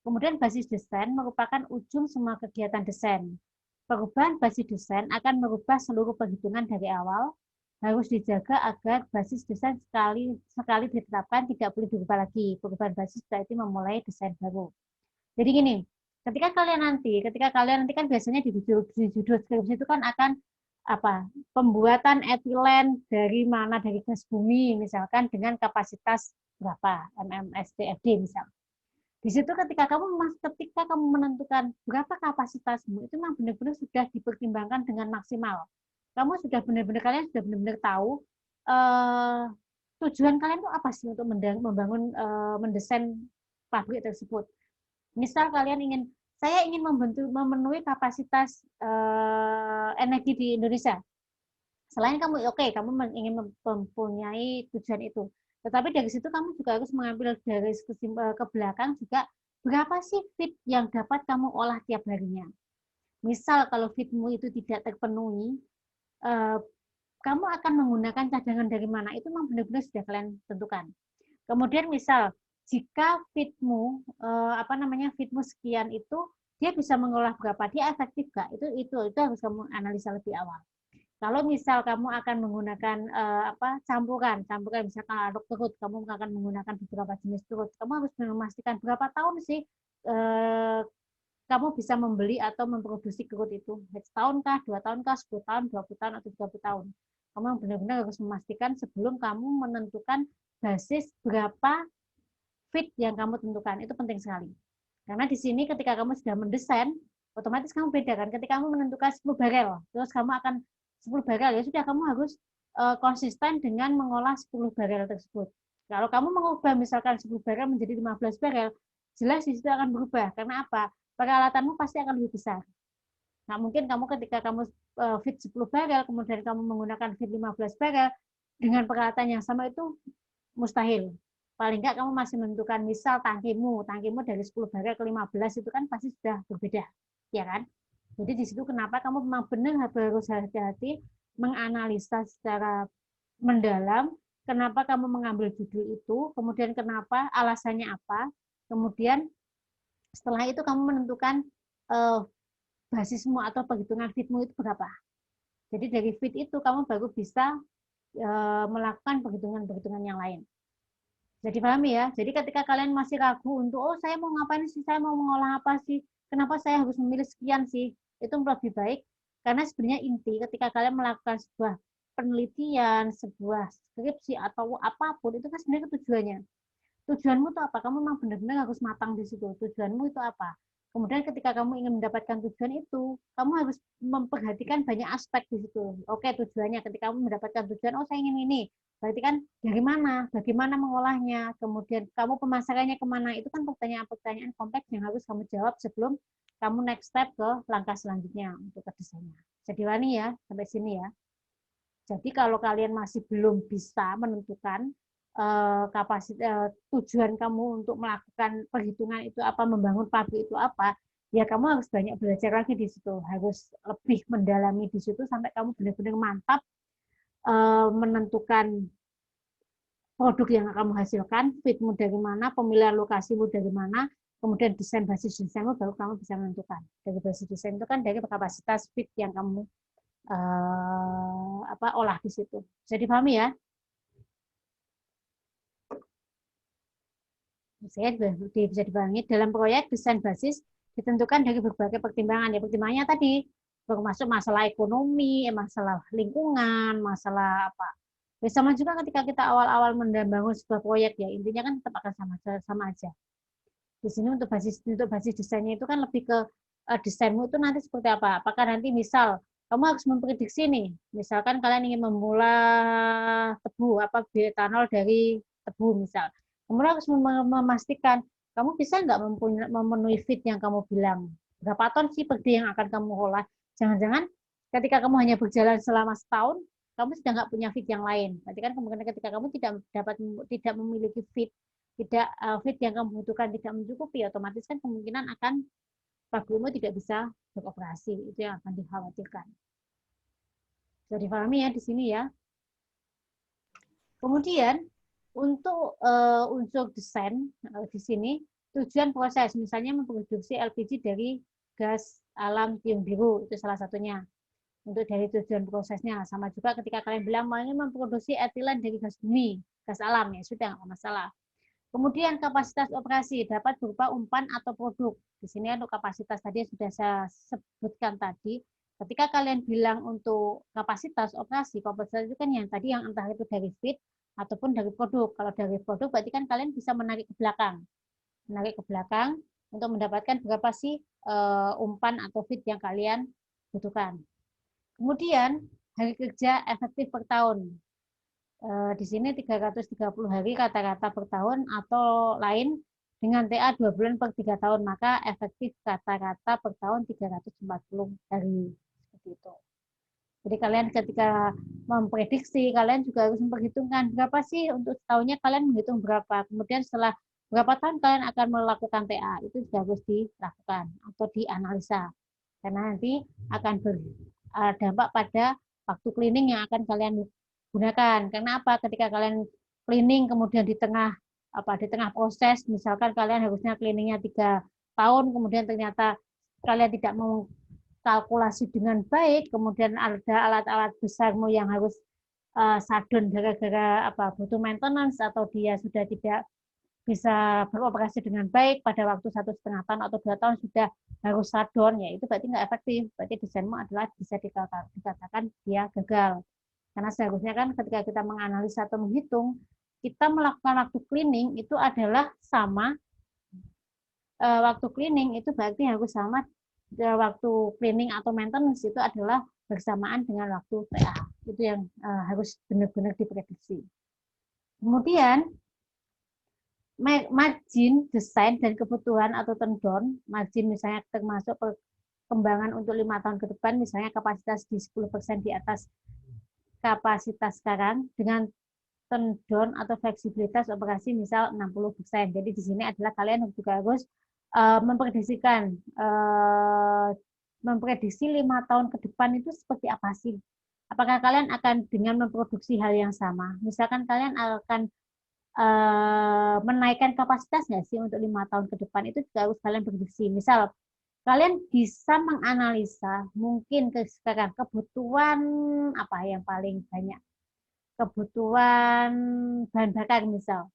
Kemudian basis desain merupakan ujung semua kegiatan desain. Perubahan basis desain akan merubah seluruh perhitungan dari awal, harus dijaga agar basis desain sekali ditetapkan tidak boleh dirubah lagi. Perubahan basis berarti memulai desain baru. Jadi gini, ketika kalian nanti kan biasanya di judul skripsi itu kan akan apa? Pembuatan etilen dari gas bumi misalkan dengan kapasitas berapa MMSDFD misal. Di situ ketika kamu menentukan berapa kapasitasmu, itu memang benar-benar sudah dipertimbangkan dengan maksimal. Kalian sudah benar-benar tahu tujuan kalian itu apa sih untuk mendesain pabrik tersebut. Misal kalian saya ingin memenuhi kapasitas energi di Indonesia. Selain kamu ingin mempunyai tujuan itu. Tetapi dari situ kamu juga harus mengambil dari ke belakang juga berapa sih feed yang dapat kamu olah tiap harinya. Misal kalau feedmu itu tidak terpenuhi, kamu akan menggunakan cadangan dari mana, itu memang benar-benar sudah kalian tentukan. Kemudian misal jika feedmu feedmu sekian itu dia bisa mengolah berapa, dia efektif nggak, itu harus kamu analisa lebih awal. Kalau misal kamu akan menggunakan campuran misalkan aduk turut, kamu akan menggunakan beberapa jenis turut, kamu harus memastikan berapa tahun sih kamu bisa membeli atau memproduksi kerut itu. Setahun kah, 2 tahun kah, 10 tahun, 20 tahun, atau 30 tahun. Kamu benar-benar harus memastikan sebelum kamu menentukan basis berapa feed yang kamu tentukan. Itu penting sekali. Karena di sini ketika kamu sudah mendesain, otomatis kamu beda kan. Ketika kamu menentukan 10 barel, terus kamu akan 10 barel, ya sudah kamu harus konsisten dengan mengolah 10 barel tersebut. Kalau kamu mengubah misalkan 10 barel menjadi 15 barel, jelas di situ akan berubah. Karena apa? Peralatanmu pasti akan lebih besar. Nggak mungkin kamu ketika kamu fit 10 barel, kemudian kamu menggunakan fit 15 barel, dengan peralatan yang sama itu mustahil. Paling nggak kamu masih menentukan, misal tangkimu dari 10 barel ke 15 itu kan pasti sudah berbeda, ya kan? Jadi di situ kenapa kamu memang benar harus hati-hati menganalisa secara mendalam, kenapa kamu mengambil judul itu, kemudian kenapa, alasannya apa, kemudian setelah itu kamu menentukan basismu atau perhitungan fitmu itu berapa. Jadi dari fit itu kamu baru bisa melakukan perhitungan-perhitungan yang lain. Jadi pahami ya. Jadi ketika kalian masih ragu untuk, oh saya mau ngapain sih, saya mau mengolah apa sih, kenapa saya harus memilih sekian sih, itu lebih baik. Karena sebenarnya inti ketika kalian melakukan sebuah penelitian, sebuah skripsi atau apapun, itu kan sebenarnya tujuannya. Tujuanmu itu apa? Kamu memang benar-benar harus matang di situ. Tujuanmu itu apa? Kemudian ketika kamu ingin mendapatkan tujuan itu, kamu harus memperhatikan banyak aspek di situ. Oke, tujuannya ketika kamu mendapatkan tujuan, oh saya ingin ini. Berarti kan dari mana? Bagaimana mengolahnya? Kemudian kamu pemasarannya kemana? Itu kan pertanyaan-pertanyaan kompleks yang harus kamu jawab sebelum kamu next step ke langkah selanjutnya untuk ke desainnya. Jadi Wani ya, sampai sini ya. Jadi kalau kalian masih belum bisa menentukan tujuan kamu untuk melakukan perhitungan itu apa, membangun pabrik itu apa, ya kamu harus banyak belajar lagi di situ, harus lebih mendalami di situ sampai kamu benar-benar mantap menentukan produk yang kamu hasilkan, fitmu dari mana, pemilihan lokasimu dari mana, kemudian desain basis desainmu baru kamu bisa menentukan. Dari basis desain itu kan dari kapasitas fit yang kamu olah di situ. Bisa dipahami ya? Bisa dipahami. Dalam proyek desain basis ditentukan dari berbagai pertimbangan. Ya, pertimbangannya tadi termasuk masalah ekonomi, masalah lingkungan, masalah apa. Sama juga ketika kita awal-awal membangun sebuah proyek ya, intinya kan tetap akan sama aja. Di sini untuk basis desainnya itu kan lebih ke desainmu itu nanti seperti apa. Apakah nanti misal kamu harus memprediksi nih, misalkan kalian ingin memulai tebu bioetanol dari tebu misal. Kamu harus memastikan kamu bisa nggak memenuhi fit yang kamu bilang. Berapa ton sih per day yang akan kamu olah? Jangan-jangan ketika kamu hanya berjalan selama setahun, kamu sudah nggak punya fit yang lain. Berarti kan kemungkinan ketika kamu tidak memiliki fit yang kamu butuhkan tidak mencukupi, otomatis kan kemungkinan akan pabrikmu tidak bisa beroperasi. Itu yang akan dikhawatirkan. Bisa dipahami ya di sini ya. Kemudian untuk unsur desain di sini tujuan proses, misalnya memproduksi LPG dari gas alam tiung biru, itu salah satunya. Untuk dari tujuan prosesnya, sama juga ketika kalian bilang mau memproduksi etilen dari gas bumi, gas alam, ya sudah nggak masalah. Kemudian kapasitas operasi dapat berupa umpan atau produk. Di sini untuk kapasitas tadi sudah saya sebutkan tadi. Ketika kalian bilang untuk kapasitas operasi itu kan yang tadi yang entah itu dari fit ataupun dari produk. Kalau dari produk berarti kan kalian bisa menarik ke belakang. Menarik ke belakang untuk mendapatkan berapa sih umpan atau fit yang kalian butuhkan. Kemudian hari kerja efektif per tahun. Di sini 330 hari rata-rata per tahun atau lain dengan TA 2 bulan per 3 tahun, maka efektif rata-rata per tahun 340 hari. Seperti itu. Jadi kalian ketika memprediksi, kalian juga harus memperhitungkan berapa sih untuk setahunnya kalian menghitung berapa. Kemudian setelah berapa tahun kalian akan melakukan TA, itu juga harus dilakukan atau dianalisa. Karena nanti akan berdampak pada waktu cleaning yang akan kalian gunakan. Karena apa? Ketika kalian cleaning kemudian di tengah proses, misalkan kalian harusnya cleaningnya 3 tahun, kemudian ternyata kalian tidak mengkalkulasi dengan baik, kemudian ada alat-alat besarmu yang harus shutdown gara-gara butuh maintenance atau dia sudah tidak bisa beroperasi dengan baik pada waktu 1,5 tahun atau 2 tahun sudah harus shutdown, ya itu berarti nggak efektif. Berarti desainmu adalah bisa dikatakan dia gagal. Karena seharusnya kan ketika kita menganalisa atau menghitung, kita melakukan waktu cleaning itu adalah sama, waktu cleaning itu berarti harus sama, waktu cleaning atau maintenance itu adalah bersamaan dengan waktu TA. Itu yang harus benar-benar diprediksi. Kemudian, margin desain dan kebutuhan atau tendon, margin misalnya termasuk perkembangan untuk 5 tahun ke depan, misalnya kapasitas di 10% di atas kapasitas sekarang dengan turn down atau fleksibilitas operasi misal 60%. Jadi di sini adalah kalian juga harus memprediksikan memprediksi 5 tahun ke depan itu seperti apa sih? Apakah kalian akan dengan memproduksi hal yang sama? Misalkan kalian akan menaikkan kapasitas nggak sih untuk 5 tahun ke depan, itu juga harus kalian prediksi. Misal kalian bisa menganalisa mungkin sekarang kebutuhan apa yang paling banyak, kebutuhan bahan bakar misal.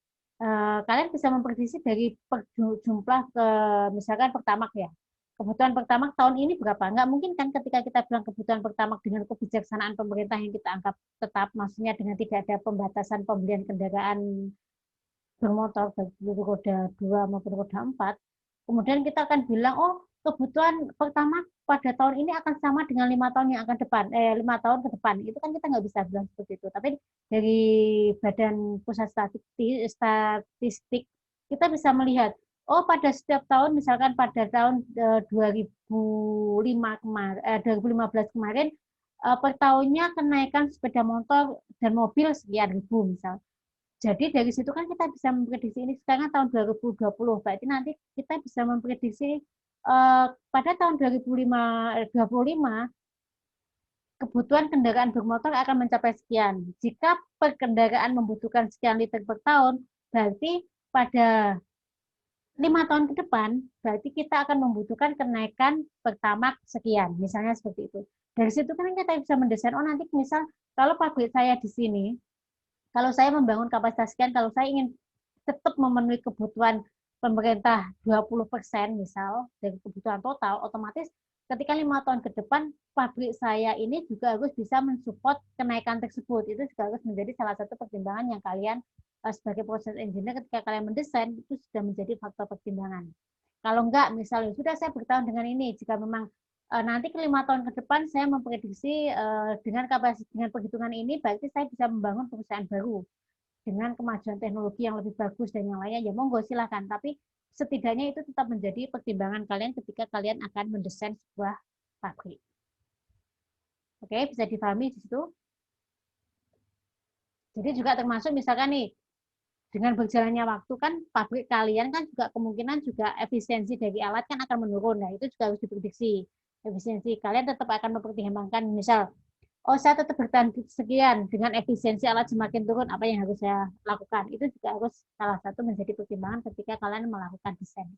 Kalian bisa memprediksi dari jumlah ke misalkan Pertamax ya. Kebutuhan Pertamax tahun ini berapa? Nggak mungkin kan ketika kita bilang kebutuhan Pertamax dengan kebijaksanaan pemerintah yang kita anggap tetap, maksudnya dengan tidak ada pembatasan pembelian kendaraan bermotor baik roda 2 maupun roda 4, kemudian kita akan bilang, oh kebutuhan Pertamax pada tahun ini akan sama dengan 5 tahun yang akan depan, 5 tahun ke depan. Itu kan kita nggak bisa bilang seperti itu. Tapi dari Badan Pusat Statistik kita bisa melihat, oh pada setiap tahun, misalkan pada tahun 2015 kemarin, per tahunnya kenaikan sepeda motor dan mobil sekian ribu misal. Jadi dari situ kan kita bisa memprediksi ini sekarang tahun 2020, berarti nanti kita bisa memprediksi pada tahun 2025 kebutuhan kendaraan bermotor akan mencapai sekian. Jika per kendaraan membutuhkan sekian liter per tahun, berarti pada 5 tahun ke depan, berarti kita akan membutuhkan kenaikan Pertamax sekian, misalnya seperti itu. Dari situ kan kita bisa mendesain, oh nanti misal kalau pabrik saya di sini, kalau saya membangun kapasitas sekian, kalau saya ingin tetap memenuhi kebutuhan pemerintah 20% misal dari kebutuhan total, otomatis ketika 5 tahun ke depan, pabrik saya ini juga harus bisa mensupport kenaikan tersebut. Itu juga harus menjadi salah satu pertimbangan yang kalian sebagai proses engineer ketika kalian mendesain, itu sudah menjadi faktor pertimbangan. Kalau enggak, misalnya sudah saya bertahun dengan ini, jika memang nanti ke 5 tahun ke depan saya memprediksi dengan kapasitas dengan perhitungan ini, berarti saya bisa membangun perusahaan baru dengan kemajuan teknologi yang lebih bagus dan yang lainnya, ya monggo silahkan. Tapi setidaknya itu tetap menjadi pertimbangan kalian ketika kalian akan mendesain sebuah pabrik. Oke, bisa dipahami di situ. Jadi juga termasuk misalkan nih, dengan berjalannya waktu kan pabrik kalian kan juga kemungkinan juga efisiensi dari alat kan akan menurun. Nah, itu juga harus diprediksi. Efisiensi kalian tetap akan mempertimbangkan, misal, oh saya tetap bertahan sekian, dengan efisiensi alat semakin turun, apa yang harus saya lakukan? Itu juga harus salah satu menjadi pertimbangan ketika kalian melakukan desain.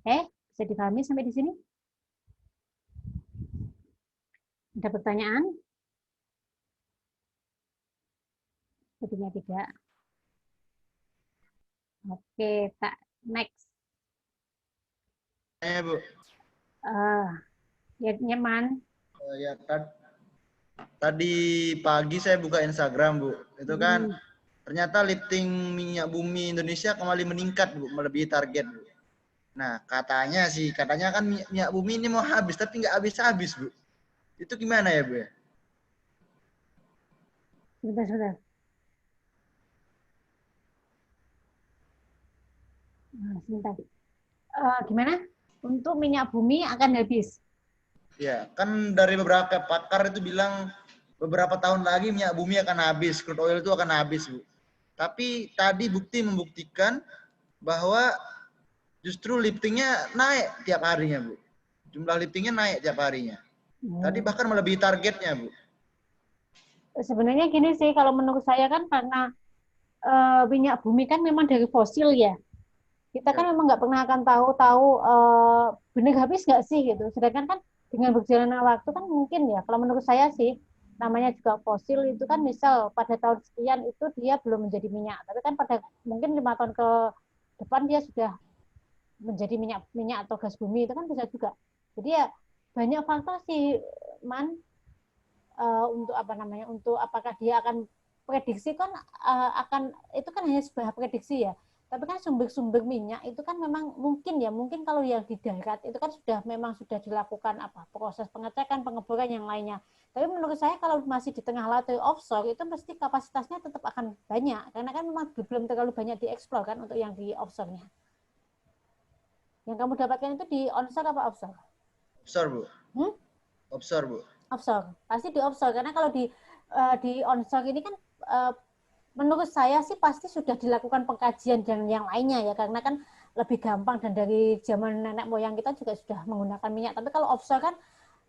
Oke, bisa dipahami sampai di sini? Ada pertanyaan? Sepertinya tidak. Oke, Kak, next. Bu. Ya, nyaman. Ya, tadi pagi saya buka Instagram, Bu. Itu kan ternyata lifting minyak bumi Indonesia kembali meningkat, Bu, melebihi target, Bu. Nah, katanya kan minyak bumi ini mau habis, tapi nggak habis-habis, Bu. Itu gimana ya, Bu? Sebentar. Sebentar. Gimana? Untuk minyak bumi akan habis. Ya, kan dari beberapa pakar itu bilang beberapa tahun lagi minyak bumi akan habis, crude oil itu akan habis, Bu. Tapi tadi membuktikan bahwa justru liftingnya naik tiap harinya, Bu. Jumlah liftingnya naik tiap harinya. Tadi bahkan melebihi targetnya, Bu. Sebenarnya gini sih, kalau menurut saya kan karena minyak bumi kan memang dari fosil ya. Kita kan memang nggak pernah akan tahu benar habis nggak sih gitu. Sedangkan kan dengan berjalannya waktu kan mungkin ya, kalau menurut saya sih, namanya juga fosil itu kan misal pada tahun sekian itu dia belum menjadi minyak, tapi kan pada mungkin 5 tahun ke depan dia sudah menjadi minyak atau gas bumi, itu kan bisa juga. Jadi ya banyak faktor sih, untuk untuk apakah dia akan prediksi kan akan itu kan hanya sebuah prediksi ya. Tapi kan sumber-sumber minyak itu kan memang mungkin kalau yang di darat itu kan sudah dilakukan proses pengecekan, pengeboran yang lainnya. Tapi menurut saya kalau masih di tengah laut offshore itu mesti kapasitasnya tetap akan banyak karena kan memang belum terlalu banyak dieksplor kan untuk yang di offshore-nya. Yang kamu dapatkan itu di onshore apa offshore? Offshore, Bu. Hmm? Offshore, Bu. Offshore. Pasti di offshore karena kalau di onshore ini kan menurut saya sih pasti sudah dilakukan pengkajian dan yang lainnya ya, karena kan lebih gampang dan dari zaman nenek moyang kita juga sudah menggunakan minyak. Tapi kalau offshore kan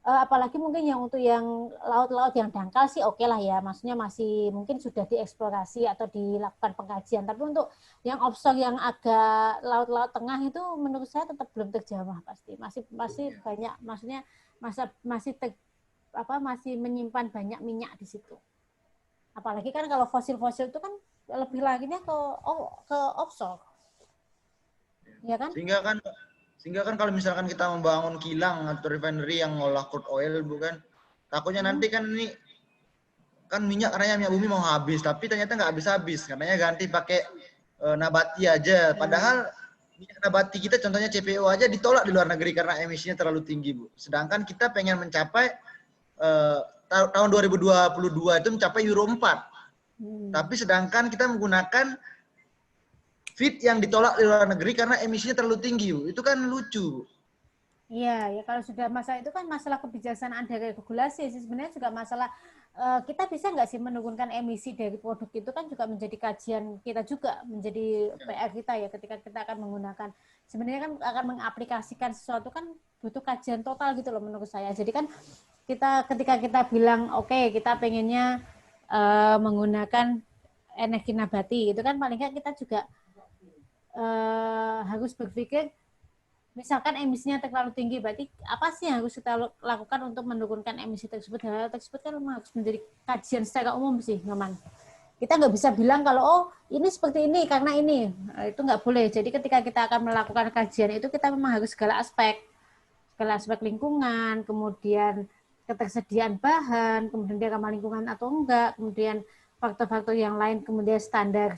apalagi mungkin yang untuk yang laut-laut yang dangkal sih oke lah ya, maksudnya masih mungkin sudah dieksplorasi atau dilakukan pengkajian. Tapi untuk yang offshore yang agak laut-laut tengah itu menurut saya tetap belum terjamah pasti. Masih banyak, maksudnya masih menyimpan banyak minyak di situ. Apalagi kan kalau fosil-fosil itu kan lebih laginya ke offshore. Ya kan? Sehingga kan kalau misalkan kita membangun kilang atau refinery yang ngolah crude oil, bukan, takutnya nanti kan ini kan minyak karena minyak bumi mau habis, tapi ternyata nggak habis-habis, katanya ganti pakai nabati aja. Padahal minyak nabati kita contohnya CPO aja ditolak di luar negeri karena emisinya terlalu tinggi, Bu. Sedangkan kita pengen mencapai tahun 2022 itu mencapai Euro 4. Tapi sedangkan kita menggunakan feed yang ditolak di luar negeri karena emisinya terlalu tinggi, Bu. Itu kan lucu, Bu. Iya, ya kalau sudah masalah itu kan masalah kebijaksanaan dari regulasi sih. Sebenarnya juga masalah kita bisa nggak sih menurunkan emisi dari produk itu kan juga menjadi kajian kita juga, menjadi PR kita ya ketika kita akan menggunakan. Sebenarnya kan akan mengaplikasikan sesuatu kan butuh kajian total gitu loh menurut saya. Jadi kan ketika kita bilang oke, kita pengennya menggunakan energi nabati, itu kan paling nggak kita juga harus berpikir misalkan emisinya terlalu tinggi, berarti apa sih yang harus kita lakukan untuk menurunkan emisi tersebut? Hal tersebut kan harus menjadi kajian secara umum sih, Nyoman. Kita nggak bisa bilang kalau ini seperti ini karena ini, itu nggak boleh. Jadi ketika kita akan melakukan kajian itu kita memang harus segala aspek lingkungan, kemudian ketersediaan bahan, kemudian dia ramah lingkungan atau enggak, kemudian faktor-faktor yang lain, kemudian standar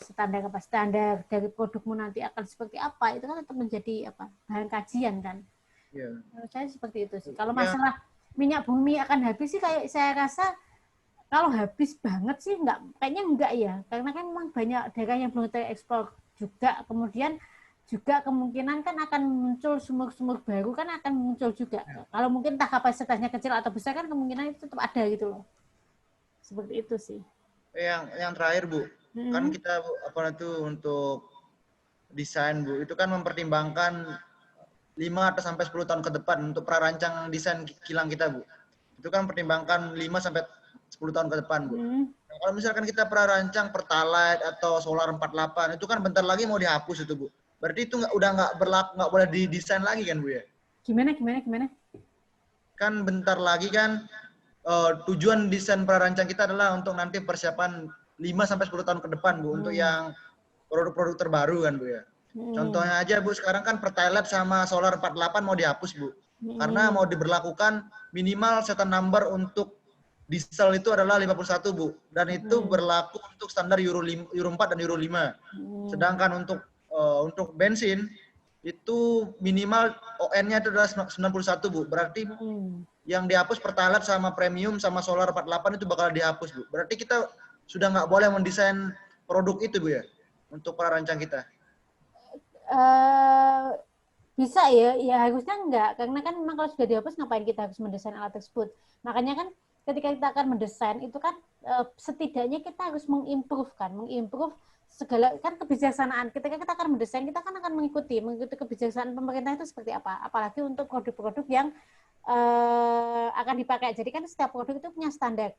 dari produkmu nanti akan seperti apa, itu kan tetap menjadi bahan kajian kan. Menurut saya seperti itu sih. Kalau masalah minyak bumi akan habis sih kayak saya rasa kalau habis banget sih kayaknya enggak ya, karena kan memang banyak daerah yang belum terekspor juga, kemudian juga kemungkinan kan akan muncul sumur-sumur baru kan akan muncul juga. Kalau mungkin entah kapasitasnya kecil atau besar kan kemungkinan itu tetap ada gitu loh. Seperti itu sih. Yang terakhir, Bu, kan kita untuk desain, Bu, itu kan mempertimbangkan 5 atau sampai 10 tahun ke depan untuk prarancang desain kilang kita, Bu. Itu kan mempertimbangkan 5 sampai 10 tahun ke depan, Bu. Nah, kalau misalkan kita prarancang Pertalite atau Solar 48 itu kan bentar lagi mau dihapus itu, Bu. Berarti itu nggak boleh didesain lagi kan, Bu ya? Gimana? Kan bentar lagi kan tujuan desain prarancang kita adalah untuk nanti persiapan 5 sampai 10 tahun ke depan, Bu, untuk yang produk-produk terbaru kan, Bu ya. Contohnya aja, Bu, sekarang kan Pertalite sama Solar 48 mau dihapus, Bu. Karena mau diberlakukan minimal certain number untuk diesel itu adalah 51, Bu. Dan itu berlaku untuk standar Euro 4 dan Euro 5. Sedangkan untuk bensin itu minimal ON-nya itu adalah 91, Bu. Berarti yang dihapus Pertalite sama Premium sama Solar 48 itu bakal dihapus, Bu. Berarti kita sudah nggak boleh mendesain produk itu, Bu ya, untuk prarancang kita. Bisa ya harusnya enggak, karena kan memang kalau sudah dihapus ngapain kita harus mendesain alat tersebut. Makanya kan ketika kita akan mendesain itu kan setidaknya kita harus mengimprove segala kan kebijaksanaan. Ketika kita akan mendesain kita kan akan mengikuti kebijaksanaan pemerintah itu seperti apa. Apalagi untuk produk-produk yang akan dipakai. Jadi kan setiap produk itu punya standar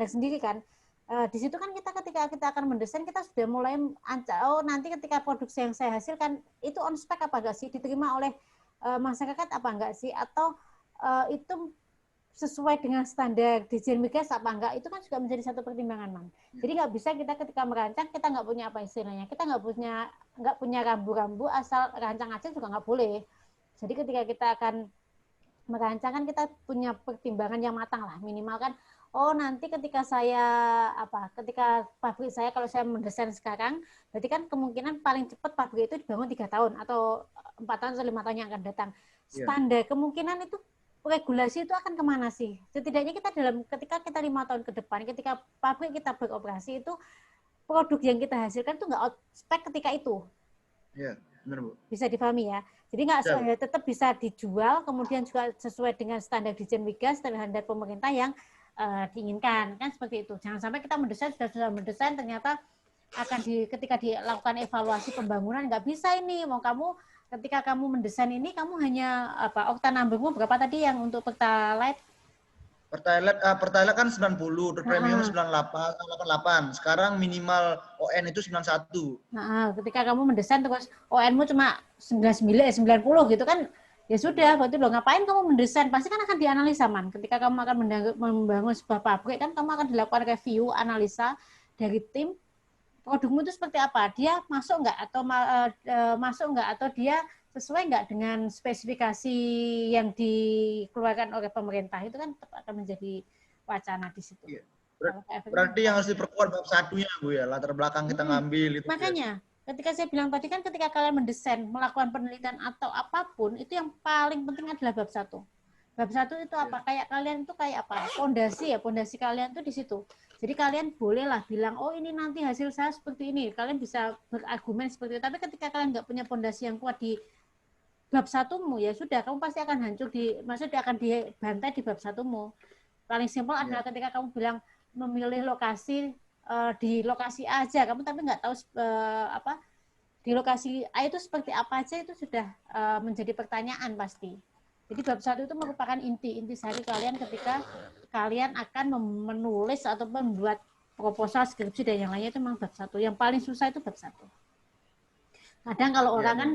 sendiri kan. Di situ kan ketika kita akan mendesain kita sudah mulai nanti ketika produk yang saya hasilkan itu on spec apa enggak sih, diterima oleh masyarakat apa enggak sih, atau itu sesuai dengan standar desain migas apa enggak, itu kan juga menjadi satu pertimbangan, Man. Jadi nggak bisa kita ketika merancang kita nggak punya apa istilahnya, kita nggak punya rambu-rambu asal rancang aja juga nggak boleh. Jadi ketika kita akan merancang kan kita punya pertimbangan yang matang lah, minimal kan nanti ketika pabrik saya kalau saya mendesain sekarang berarti kan kemungkinan paling cepat pabrik itu dibangun 3 tahun atau 4 tahun atau 5 tahun yang akan datang. Standar kemungkinan itu regulasi itu akan kemana sih? Setidaknya kita ketika kita 5 tahun ke depan ketika pabrik kita beroperasi itu produk yang kita hasilkan itu nggak out spec ketika itu. Benar, Bu. Bisa dipahami ya. Jadi nggak Bisa, tetap bisa dijual, kemudian juga sesuai dengan standar Dirjen Migas, standar pemerintah yang diinginkan, kan seperti itu. Jangan sampai kita mendesain sudah mendesain ternyata ketika dilakukan evaluasi pembangunan nggak bisa ini. Mau kamu ketika kamu mendesain ini kamu hanya oktan numbermu berapa tadi yang untuk Pertalite? Pertalite kan 90, terus premium 88. Sekarang minimal ON itu 91. Nah, ketika kamu mendesain terus ON-mu cuma 99, 90 gitu kan, ya sudah, berarti lo ngapain kamu mendesain? Pasti kan akan dianalisa, Man. Ketika kamu akan membangun sebuah pabrik kan kamu akan dilakukan review, analisa dari tim produkmu itu seperti apa? Dia masuk nggak atau dia sesuai nggak dengan spesifikasi yang dikeluarkan oleh pemerintah? Itu kan tetap akan menjadi wacana di situ. Iya. Berarti yang harus diperkuat bab satunya, Bu ya, latar belakang kita ngambil itu. Makanya, ketika saya bilang tadi kan ketika kalian mendesain, melakukan penelitian atau apapun, itu yang paling penting adalah bab 1. Bab 1 itu apa? Kayak kalian itu kayak apa? Pondasi kalian tuh di situ. Jadi kalian bolehlah bilang, oh ini nanti hasil saya seperti ini. Kalian bisa berargumen seperti itu. Tapi ketika kalian nggak punya pondasi yang kuat di bab 1-mu, ya sudah, kamu pasti akan hancur maksudnya akan dibantai di bab 1-mu. Paling simpel adalah ketika kamu bilang memilih lokasi di lokasi A aja, kamu tapi nggak tahu di lokasi A itu seperti apa aja, itu sudah menjadi pertanyaan pasti. Jadi bab 1 itu merupakan inti sehari kalian ketika kalian akan menulis atau membuat proposal, skripsi dan yang lainnya, itu memang bab 1. Yang paling susah itu bab 1. Kadang kalau orang kan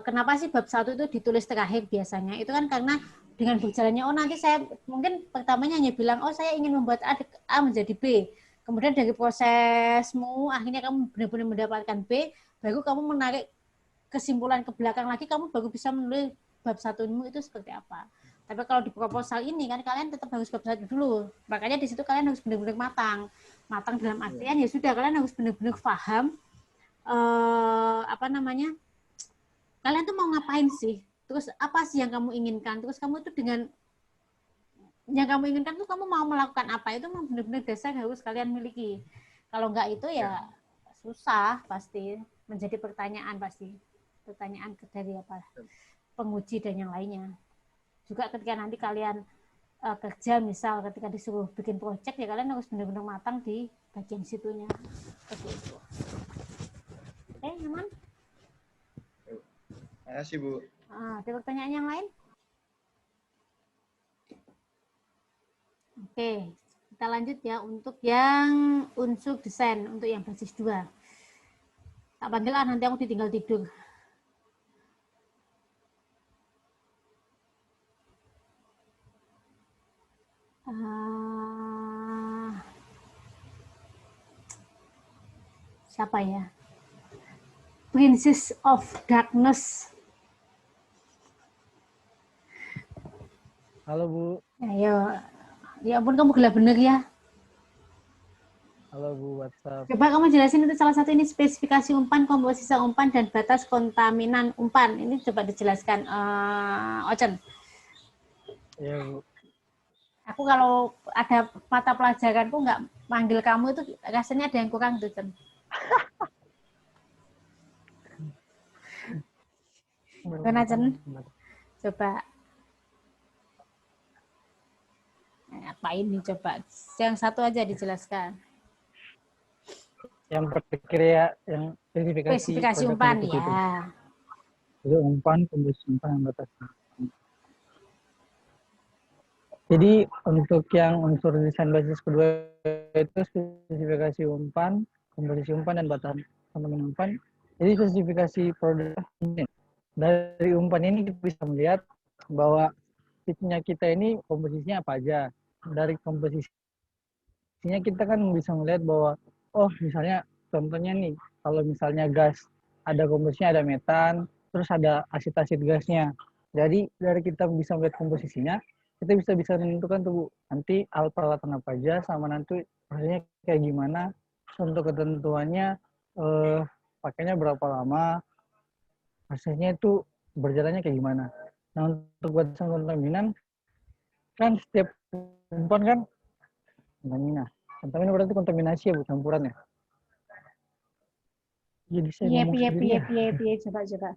kenapa sih bab 1 itu ditulis terakhir biasanya? Itu kan karena dengan berjalannya, nanti saya mungkin pertamanya hanya bilang, saya ingin membuat A menjadi B. Kemudian dari prosesmu, akhirnya kamu benar-benar mendapatkan B, baru kamu menarik kesimpulan ke belakang lagi, kamu baru bisa menulis bab 1-mu itu seperti apa. Tapi kalau di proposal ini kan kalian tetap harus bab 1 dulu. Makanya di situ kalian harus benar-benar matang. Matang dalam artian ya sudah, kalian harus benar-benar paham kalian tuh mau ngapain sih? Terus apa sih yang kamu inginkan? Terus kamu itu dengan yang kamu inginkan tuh kamu mau melakukan apa? Itu memang benar-benar dasar harus kalian miliki. Kalau enggak itu ya susah pasti, menjadi pertanyaan pasti. Pertanyaan dari penguji dan yang lainnya. Juga ketika nanti kalian kerja, misal ketika disuruh bikin project, ya kalian harus benar-benar matang di bagian situnya. Seperti itu. Oke, aman? Terima kasih, Bu. Ada pertanyaan yang lain? Oke, kita lanjut ya untuk yang unsur desain, untuk yang basis 2. Tak panggil nanti aku ditinggal tidur. Siapa ya? Princess of Darkness. Halo Bu. Ayo, ya ampun kamu gila bener ya. Halo Bu, WhatsApp. Coba kamu jelasin itu salah satu ini spesifikasi umpan, komposisi umpan, dan batas kontaminan umpan. Ini coba dijelaskan, Ocen. Iya Bu. Aku kalau ada mata pelajaranku nggak manggil kamu itu rasanya ada yang kurang tuh, Cen. Gimana, Cen? Coba. Apa ini coba? Yang satu aja dijelaskan. Yang perkiraan, yang Spesifikasi umpan ya. Itu umpan, komposisi umpan, yang batas. Jadi untuk yang unsur desain basis kedua itu spesifikasi umpan, komposisi umpan, dan batas kontaminan umpan. Jadi spesifikasi produk dari umpan ini kita bisa melihat bahwa pitnya kita ini komposisinya apa aja. Dari komposisinya kita kan bisa melihat bahwa misalnya contohnya nih, kalau misalnya gas ada komposisinya, ada metan, terus ada asid gasnya. Jadi dari kita bisa melihat komposisinya, kita bisa menentukan tuh Bu, nanti alat-alatan apa aja, sama nanti prosesnya kayak gimana, untuk ketentuannya pakainya berapa lama, prosesnya itu berjalannya kayak gimana. Nah untuk batasan kontaminan kan setiap umpan kan kontaminan berarti kontaminasi ya Bu, campuran ya. Jadi saya Piye, ngomong piye, sendiri piye, ya. piye, piye, coba.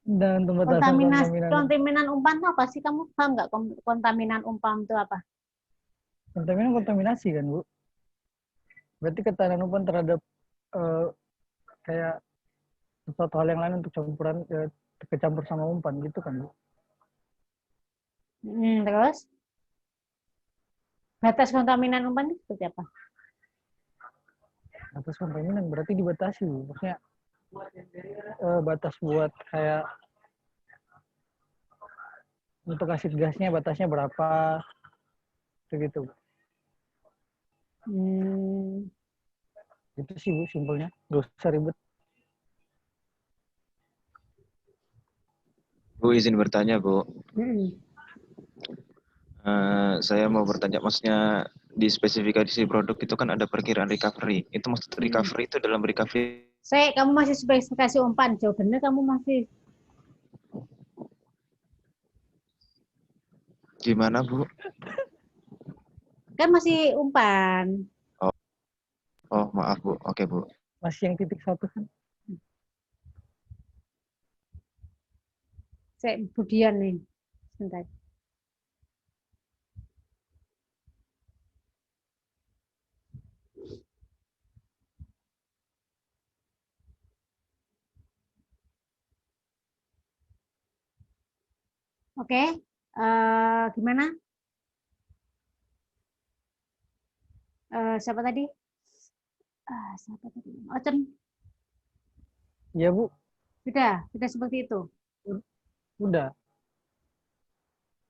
Dan pembatasan kontaminan. Kontaminan umpan itu apa sih? Kamu paham nggak kontaminan umpan itu apa? Kontaminan kontaminasi kan, Bu? Berarti ketahanan umpan terhadap kayak sesuatu hal yang lain untuk campuran kecampur sama umpan gitu kan, Bu? Terus batas kontaminan umpan itu seperti apa? Batas kontaminan berarti dibatasi, Bu. Maksudnya batas buat kayak untuk asid gasnya batasnya berapa begitu. Itu sih, Bu, simpelnya. Gak usah ribet. Bu, izin bertanya, Bu. Saya mau bertanya, maksudnya di spesifikasi produk itu kan ada perkiraan recovery. Itu maksud recovery itu dalam recovery. Kamu masih spesifikasi umpan. Jawabannya kamu masih. Gimana, Bu? Kan masih umpan. Oh, maaf, Bu. Oke, Bu. Masih yang titik 1 kan? Budian nih. Sebentar. Oke, gimana? Siapa tadi? Ocen. Iya, Bu. Sudah seperti itu. Udah.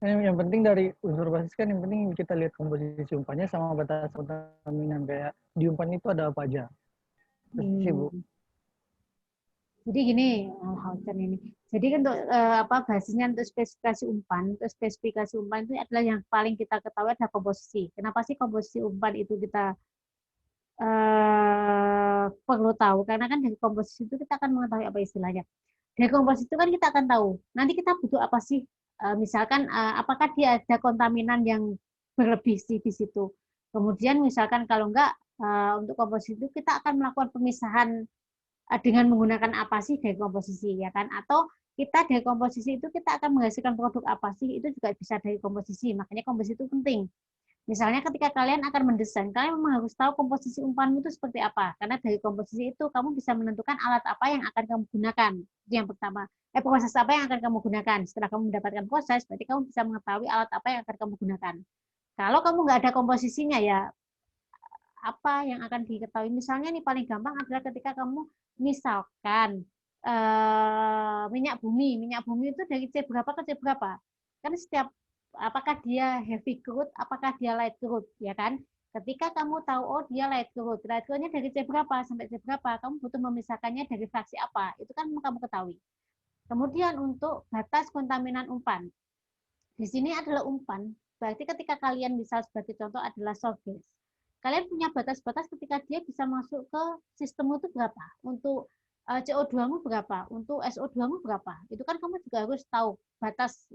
Yang penting dari unsur basis kan yang penting kita lihat komposisi umpannya sama batas kontaminan, kayak di umpan itu ada apa aja. Terus sih, Bu. Jadi gini, ini. Jadi untuk basisnya untuk spesifikasi umpan itu adalah yang paling kita ketahui adalah komposisi. Kenapa sih komposisi umpan itu kita perlu tahu? Karena kan dari komposisi itu kita akan mengetahui apa istilahnya. Dari komposisi itu kan kita akan tahu. Nanti kita butuh apa sih? Misalkan apakah dia ada kontaminan yang berlebih di situ. Kemudian misalkan kalau enggak untuk komposisi itu kita akan melakukan pemisahan dengan menggunakan apa sih dari komposisi, ya kan? Atau kita dari komposisi itu kita akan menghasilkan produk apa sih, itu juga bisa dari komposisi. Makanya komposisi itu penting. Misalnya ketika kalian akan mendesain, kalian memang harus tahu komposisi umpanmu itu seperti apa. Karena dari komposisi itu kamu bisa menentukan alat apa yang akan kamu gunakan. Itu yang pertama. Proses apa yang akan kamu gunakan. Setelah kamu mendapatkan proses, berarti kamu bisa mengetahui alat apa yang akan kamu gunakan. Kalau kamu nggak ada komposisinya, ya apa yang akan diketahui. Misalnya nih paling gampang adalah ketika kamu misalkan minyak bumi itu dari C berapa ke C berapa. Kan setiap apakah dia heavy crude, apakah dia light crude, ya kan? Ketika kamu tahu oh dia light crude-nya dari C berapa sampai C berapa, kamu butuh memisahkannya dari fraksi apa, itu kan kamu ketahui. Kemudian untuk batas kontaminan umpan, di sini adalah umpan. Berarti ketika kalian bisa sebagai contoh adalah soft gas, kalian punya batas-batas ketika dia bisa masuk ke sistemmu itu berapa, untuk CO2-mu berapa, untuk SO2-mu berapa. Itu kan kamu juga harus tahu batas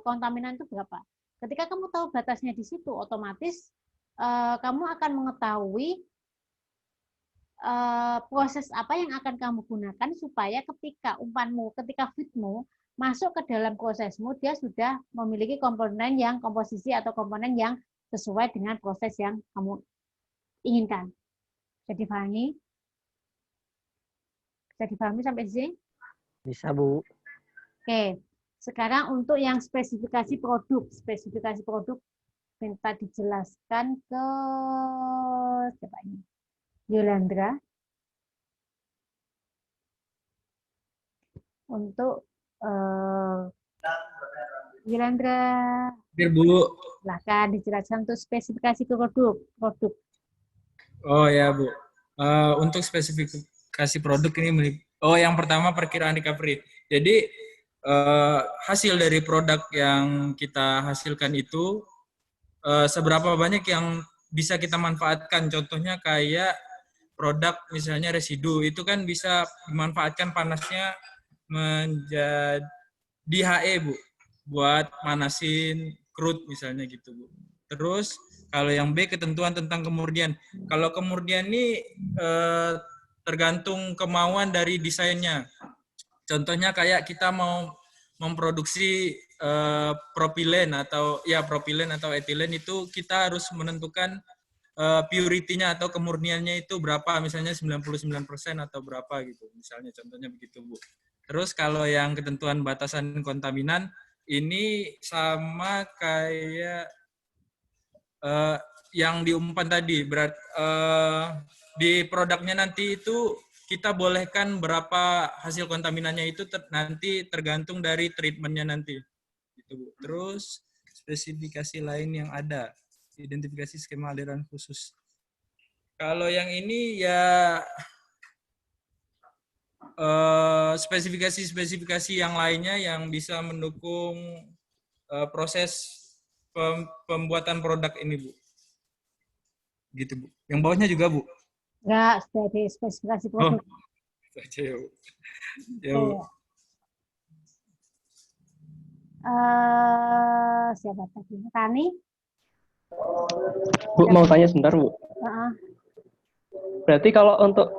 kontaminan itu berapa. Ketika kamu tahu batasnya di situ, otomatis kamu akan mengetahui proses apa yang akan kamu gunakan supaya ketika umpanmu, ketika feedmu masuk ke dalam prosesmu, dia sudah memiliki komponen yang komposisi atau komponen yang sesuai dengan proses yang kamu inginkan. Bisa dipahami? Bisa dipahami sampai di sini? Bisa, Bu. Oke. Sekarang untuk yang spesifikasi produk. Spesifikasi produk minta dijelaskan ke siapa ini? Yolandra. Untuk Yolandra. Bu. Silahkan dijelaskan untuk spesifikasi produk. Oh ya, Bu. Untuk spesifikasi produk ini yang pertama perkiraan recovery. Jadi hasil dari produk yang kita hasilkan itu seberapa banyak yang bisa kita manfaatkan. Contohnya kayak produk misalnya residu itu kan bisa dimanfaatkan panasnya menjadi HE, Bu, buat manasin crude misalnya gitu, Bu. Terus kalau yang B ketentuan tentang kemurnian. Kalau kemurnian ini tergantung kemauan dari desainnya. Contohnya kayak kita mau memproduksi propilen atau etilen, itu kita harus menentukan purity-nya atau kemurniannya itu berapa, misalnya 99% atau berapa gitu. Misalnya contohnya begitu, Bu. Terus kalau yang ketentuan batasan kontaminan ini sama kayak yang diumpan tadi, di produknya nanti itu kita bolehkan berapa hasil kontaminannya itu nanti tergantung dari treatmentnya nanti. Gitu, Bu. Terus spesifikasi lain yang ada, identifikasi skema aliran khusus. Kalau yang ini ya spesifikasi yang lainnya yang bisa mendukung proses pembuatan produk ini, Bu. Gitu, Bu. Yang bawahnya juga, Bu? Enggak, sudah di spesifikasi produk. Saja ya, Bu. Ya, Bu. Siapa tadi? Tani? Bu, mau tanya sebentar, Bu. Berarti kalau untuk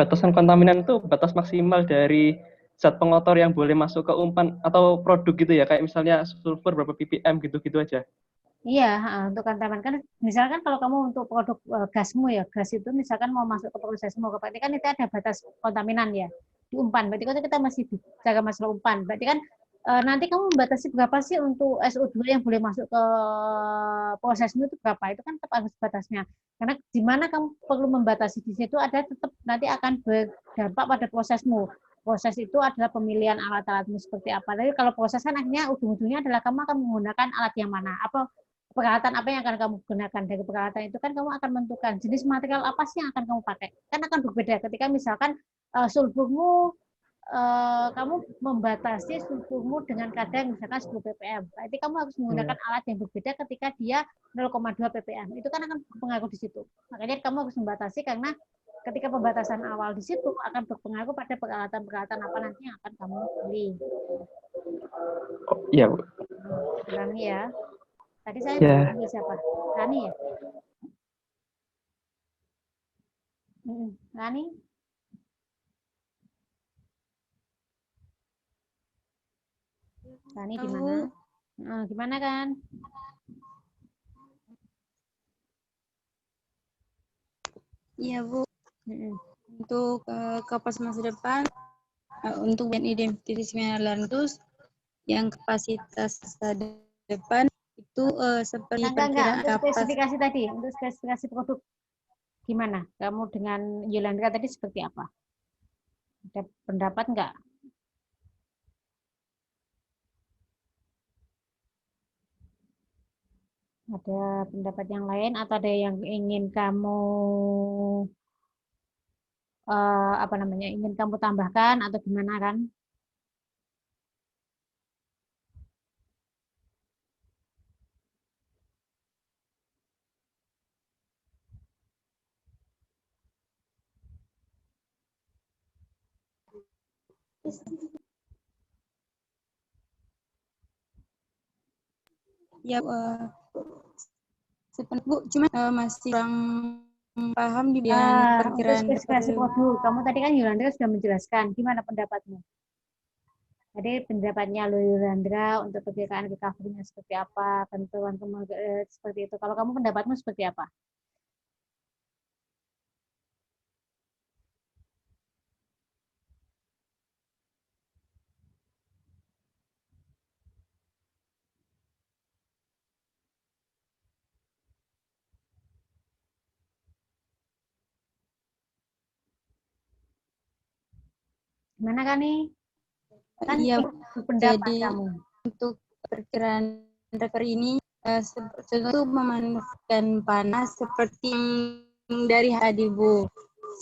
batasan kontaminan itu batas maksimal dari zat pengotor yang boleh masuk ke umpan atau produk gitu ya, kayak misalnya sulfur berapa ppm gitu-gitu aja. Iya, untuk kontaminasi kan misalkan kalau kamu untuk produk gasmu ya, gas itu misalkan mau masuk ke prosesmu, berarti kan itu ada batas kontaminan ya di umpan. Berarti kan kita masih bicara masalah umpan. Berarti kan nanti kamu membatasi berapa sih untuk SO2 yang boleh masuk ke prosesmu itu berapa? Itu kan tetap harus batasnya. Karena di mana kamu perlu membatasi di situ ada tetap nanti akan berdampak pada prosesmu. Proses itu adalah pemilihan alat-alatmu seperti apa. Tapi kalau proses kan akhirnya ujung-ujungnya adalah kamu akan menggunakan alat yang mana. Peralatan apa yang akan kamu gunakan. Dari peralatan itu kan kamu akan menentukan jenis material apa sih yang akan kamu pakai. Kan akan berbeda ketika misalkan sulfurmu kamu membatasi sulfurmu dengan kadar misalkan 10 ppm. Berarti kamu harus menggunakan alat yang berbeda ketika dia 0,2 ppm. Itu kan akan berpengaruh di situ. Makanya kamu harus membatasi karena ketika pembatasan awal di situ akan berpengaruh pada peralatan-peralatan apa nanti yang akan kamu beli. Oh, iya, Bu. Ulangi ya. Tadi saya Ya. siapa? Rani ya? Rani? Rani di mana? Gimana kan? Iya, Bu. Untuk kapas masa depan, untuk identifikasi lantus yang kapasitas masa depan itu seperti perkiraan untuk kapas. spesifikasi tadi, untuk spesifikasi produk gimana? Kamu dengan Yolanda tadi seperti apa? Ada pendapat nggak? Ada pendapat yang lain atau ada yang ingin kamu ingin kamu tambahkan atau gimana kan? Ya, seperti Bu, cuma masih kurang paham di bagian perkiraan spesifikasi produk. Kamu tadi kan Yolanda sudah menjelaskan. Gimana pendapatmu? Tadi pendapatnya Yolanda untuk perkiraan recovery-nya seperti apa, ketentuan seperti itu. Kalau kamu pendapatmu seperti apa? Gimana kan nih? Kan iya, pendapat jadi kamu. Untuk perkiraan recovery ini tentu memanfaatkan panas seperti yang dari Hadibu.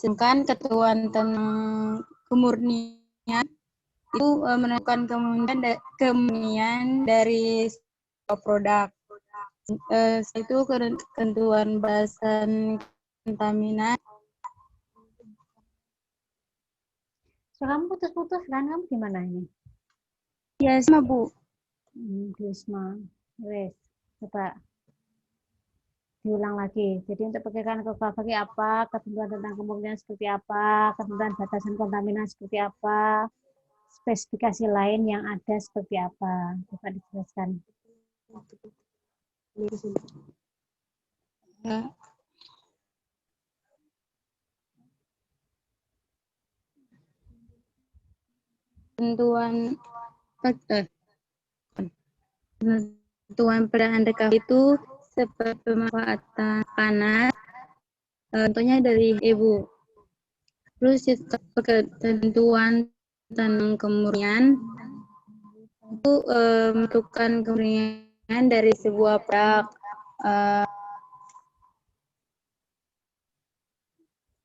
Sedangkan ketentuan tentang kemurnian itu menentukan kemurnian dari produk. Itu ketentuan bahasan kontaminan. So, kamu putus-putus kan? Kamu gimana ini? Ya, sama Bu. Risma. Wes, coba. diulang lagi. Jadi untuk perkiraan recovery apa, ketentuan tentang kemungkinan seperti apa, ketentuan batasan kontaminan seperti apa, spesifikasi lain yang ada seperti apa. Coba dijelaskan. Ya. Tentuan perayaan recovery itu seperti pemanfaatan panas, contohnya dari Ibu. Terus ketentuan tentang kemurnian itu menentukan kemurnian dari sebuah produk.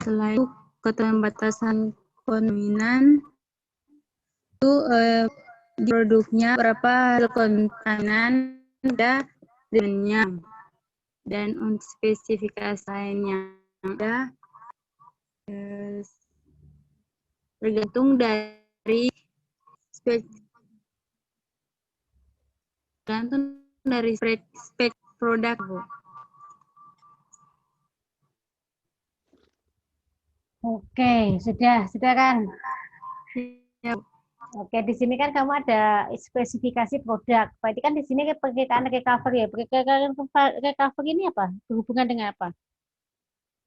Selain itu ketentuan batasan kontaminan itu di produknya berapa kontaminan ada dengannya, dan untuk spesifikasi lainnya ada tergantung dari spek produk, Bu. Oke, sudah kan? Ya, Oke, di sini kan kamu ada spesifikasi produk. Berarti kan di sini perkiraan recovery ya. Perkiraan recovery ini apa? Berhubungan dengan apa?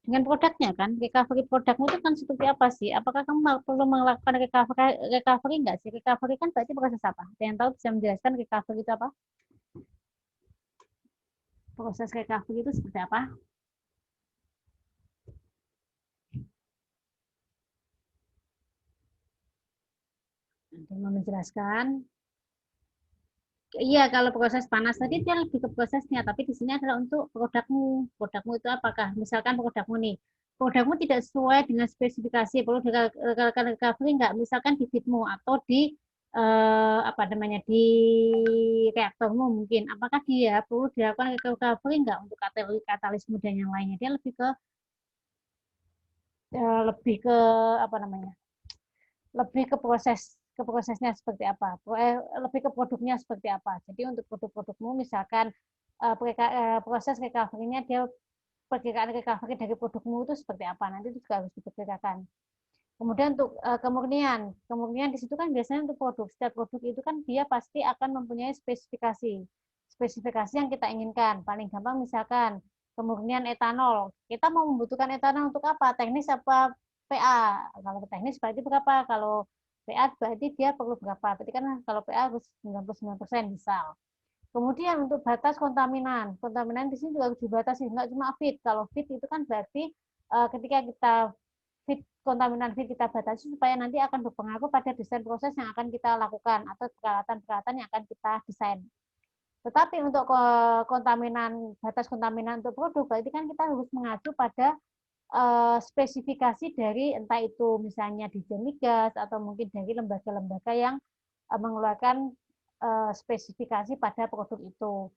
Dengan produknya kan? Recovery produkmu itu kan seperti apa sih? Apakah kamu perlu melakukan recovery enggak sih? Recovery kan berarti proses apa? Ada yang tahu bisa menjelaskan recovery itu apa? Proses recovery itu seperti apa? Ada yang mau menjelaskan? Iya, kalau proses panas tadi dia lebih ke prosesnya, tapi di sini adalah untuk produkmu. Produkmu itu apakah? Misalkan produkmu nih, produkmu tidak sesuai dengan spesifikasi, perlu dilakukan recovery enggak? Misalkan di fitmu atau di apa namanya di reaktormu mungkin. Apakah dia perlu dilakukan recovery enggak untuk katalis dan yang lainnya? Dia lebih ke apa namanya? Lebih ke prosesnya seperti apa, lebih ke produknya seperti apa. Jadi untuk produk-produkmu misalkan proses recovery-nya dia perkiraan recovery dari produkmu itu seperti apa, nanti itu juga harus diperkirakan. Kemudian untuk kemurnian di situ kan biasanya untuk produk, setiap produk itu kan dia pasti akan mempunyai spesifikasi yang kita inginkan. Paling gampang misalkan kemurnian etanol, kita mau membutuhkan etanol untuk apa, teknis apa PA. Kalau teknis berarti berapa, kalau PA berarti dia perlu berapa, berarti kan kalau PA harus 99% misal. Kemudian untuk batas kontaminan di sini juga harus dibatasi, nggak cuma fit. Kalau fit itu kan berarti ketika kita kontaminan fit kita batasi supaya nanti akan berpengaruh pada desain proses yang akan kita lakukan atau peralatan-peralatan yang akan kita desain. Tetapi untuk batas kontaminan untuk produk, berarti kan kita harus mengacu pada spesifikasi dari entah itu misalnya Dirjen Migas atau mungkin dari lembaga-lembaga yang mengeluarkan spesifikasi pada produk itu.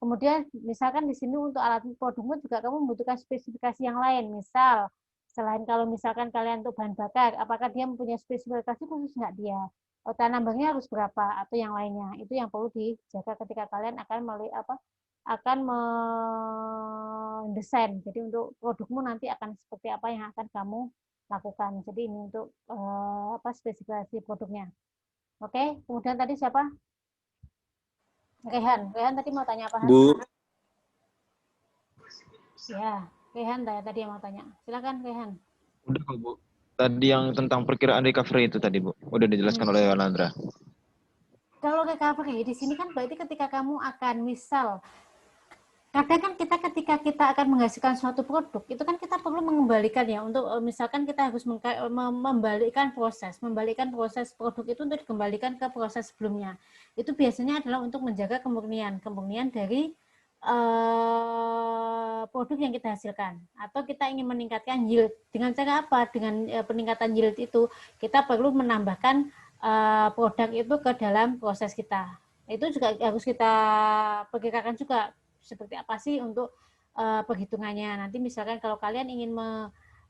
Kemudian misalkan di sini untuk alat produkmu juga kamu membutuhkan spesifikasi yang lain. Misal selain kalau misalkan kalian untuk bahan bakar, apakah dia mempunyai spesifikasi khusus nggak dia? Nambangnya harus berapa atau yang lainnya? Itu yang perlu dijaga ketika kalian akan mendesain. Jadi untuk produkmu nanti akan seperti apa yang akan kamu lakukan. Jadi ini untuk spesifikasi produknya. Oke, kemudian tadi siapa? Rehan tadi mau tanya apa? Bu. Ya, Rehan tadi yang mau tanya. Silakan Rehan. Udah kok, Bu. Tadi yang tentang perkiraan recovery itu tadi, Bu. Udah dijelaskan oleh Yolandra. Kalau recovery di sini kan berarti ketika kamu akan misal kadang kan ketika kita akan menghasilkan suatu produk itu kan kita perlu mengembalikan ya untuk misalkan kita harus membalikkan proses produk itu untuk dikembalikan ke proses sebelumnya. Itu biasanya adalah untuk menjaga kemurnian dari produk yang kita hasilkan, atau kita ingin meningkatkan yield. Dengan cara apa? Dengan peningkatan yield itu kita perlu menambahkan produk itu ke dalam proses kita. Itu juga harus kita perkirakan juga seperti apa sih untuk perhitungannya. Nanti misalkan kalau kalian ingin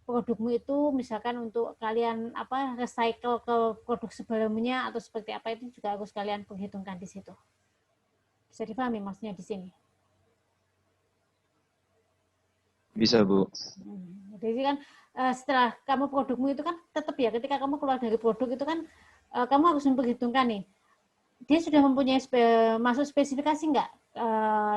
produkmu itu misalkan untuk kalian recycle ke produk sebelumnya atau seperti apa, itu juga harus kalian perhitungkan di situ. Bisa dipahami maksudnya di sini? Bisa, Bu. Jadi kan setelah kamu produkmu itu kan tetap ya ketika kamu keluar dari produk itu kan kamu harus memperhitungkan nih dia sudah mempunyai masuk spesifikasi enggak,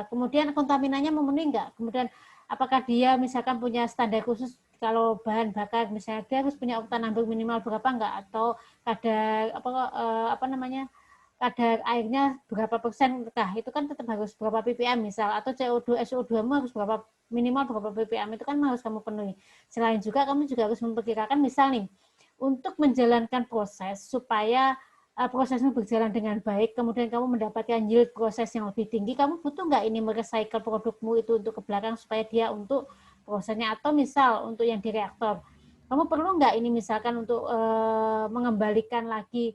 kemudian kontaminannya memenuhi enggak, kemudian apakah dia misalkan punya standar khusus kalau bahan bakar misalnya dia harus punya oktan ambang minimal berapa enggak, atau kadar apa namanya kadar airnya berapa persen kah, itu kan tetap harus berapa ppm misal, atau CO2 SO2-mu harus berapa minimal berapa ppm, itu kan harus kamu penuhi. Selain juga kamu juga harus memperkirakan misal nih untuk menjalankan proses supaya prosesnya berjalan dengan baik, kemudian kamu mendapatkan yield proses yang lebih tinggi, kamu butuh nggak ini merecycle produkmu itu untuk ke belakang supaya dia untuk prosesnya, atau misal untuk yang di reaktor, kamu perlu nggak ini misalkan untuk mengembalikan lagi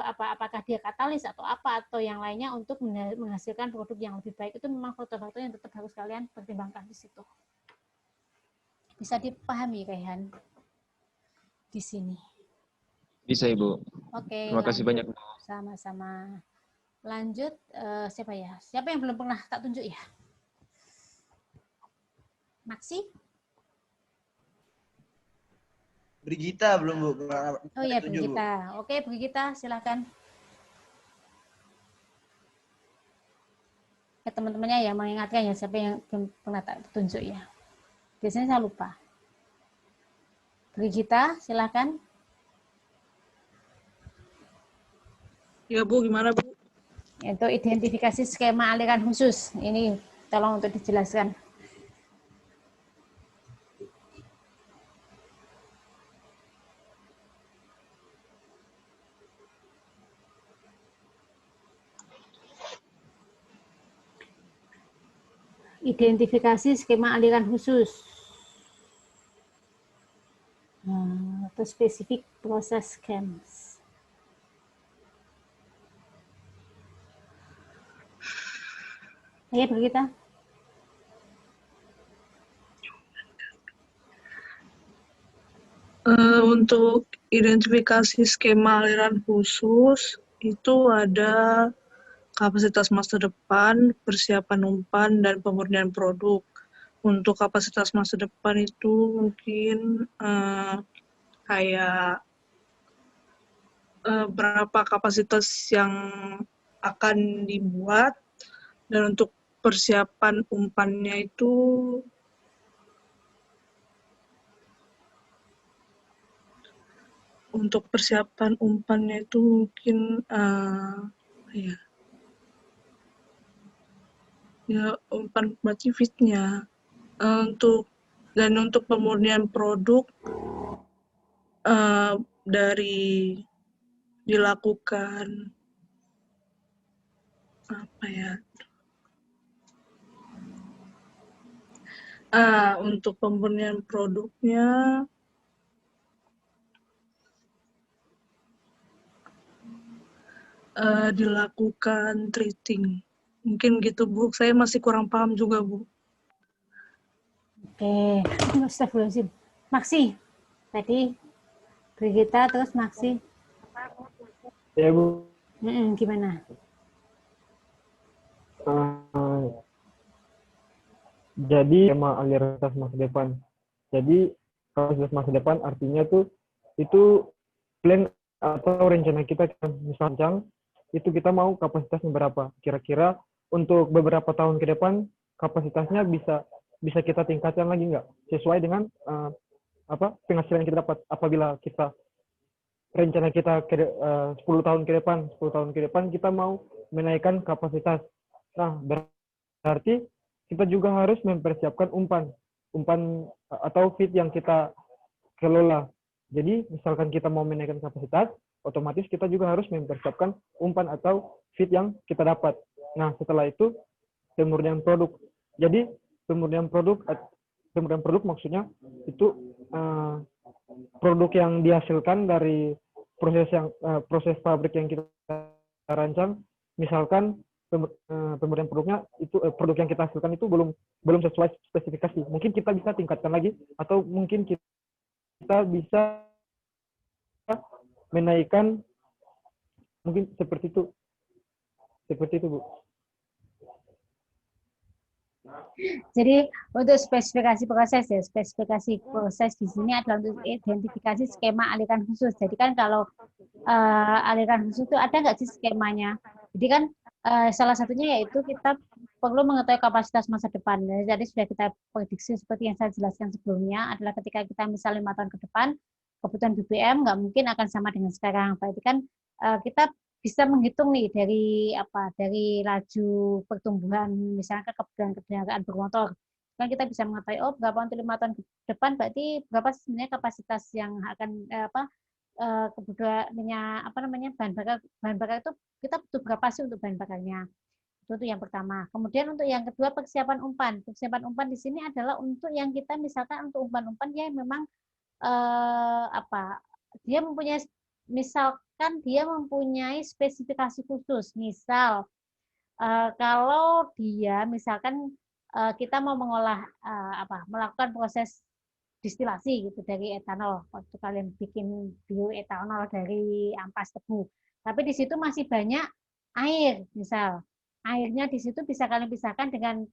apakah dia katalis atau apa atau yang lainnya untuk menghasilkan produk yang lebih baik. Itu memang faktor-faktor yang tetap harus kalian pertimbangkan di situ. Bisa dipahami, Rehan, di sini? Bisa, Ibu. Oke, Terima kasih banyak. Sama-sama. Lanjut, siapa ya? Siapa yang belum pernah tak tunjuk ya? Maksi? Brigita belum, Bu. Oh iya, Brigita. Oke, Brigita, silakan. Teman-temannya ya mengingatkan ya siapa yang belum pernah tak tunjuk ya. Biasanya saya lupa. Brigita, silakan. Ya Bu, gimana Bu? Itu identifikasi skema aliran khusus. Ini tolong untuk dijelaskan. Identifikasi skema aliran khusus. Atau spesifik proses schemes. Ayo Brigita. Untuk identifikasi skema aliran khusus itu ada kapasitas masa depan, persiapan umpan, dan pemurnian produk. Untuk kapasitas masa depan itu mungkin kayak berapa kapasitas yang akan dibuat, dan untuk persiapan umpannya itu mungkin umpan berarti fitnya. Untuk pemurnian produk dari dilakukan untuk pemurnian produknya dilakukan treating. Mungkin gitu Bu, saya masih kurang paham juga Bu. Oke, astagfirullahaladzim. Maksi, tadi Brigita terus Maksi. Ya Bu. Gimana? Jadi skema aliran masa depan. Jadi kapasitas masa depan artinya tuh itu plan atau rencana kita, misalnya itu kita mau kapasitasnya berapa. Kira-kira untuk beberapa tahun ke depan kapasitasnya bisa kita tingkatkan lagi nggak sesuai dengan penghasilan yang kita dapat. Apabila kita rencana kita 10 tahun ke depan kita mau menaikkan kapasitas. Nah, berarti kita juga harus mempersiapkan umpan atau feed yang kita kelola. Jadi misalkan kita mau menaikkan kapasitas, otomatis kita juga harus mempersiapkan umpan atau feed yang kita dapat. Nah, setelah itu pemurnian produk. Jadi pemurnian produk maksudnya itu produk yang dihasilkan dari proses pabrik yang kita rancang. Misalkan pemurnian produknya itu produk yang kita hasilkan itu belum sesuai spesifikasi. Mungkin kita bisa tingkatkan lagi, atau mungkin kita bisa menaikkan, mungkin seperti itu Bu. Jadi untuk spesifikasi proses ya, spesifikasi proses di sini adalah untuk identifikasi skema aliran khusus. Jadi kan kalau aliran khusus itu ada nggak sih skemanya? Jadi kan salah satunya yaitu kita perlu mengetahui kapasitas masa depan. Jadi sudah kita prediksi seperti yang saya jelaskan sebelumnya adalah ketika kita misalnya 5 tahun ke depan, kebutuhan BBM nggak mungkin akan sama dengan sekarang. Berarti kan kita bisa menghitung nih dari laju pertumbuhan misalnya kebutuhan kendaraan bermotor, kan kita bisa mengetahui berapa untuk 5 tahun ke depan berarti berapa sebenarnya kapasitas yang akan kebutuhan bahan bakar itu kita butuh berapa sih untuk bahan bakarnya. Itu yang pertama. Kemudian untuk yang kedua persiapan umpan. Persiapan umpan di sini adalah untuk yang kita misalkan untuk umpan-umpan yang memang dia mempunyai misalkan dia mempunyai spesifikasi khusus. Misal kalau dia misalkan kita mau mengolah melakukan proses distilasi gitu dari etanol, waktu kalian bikin bioetanol dari ampas tebu. Tapi di situ masih banyak air, misal. Airnya di situ bisa kalian pisahkan dengan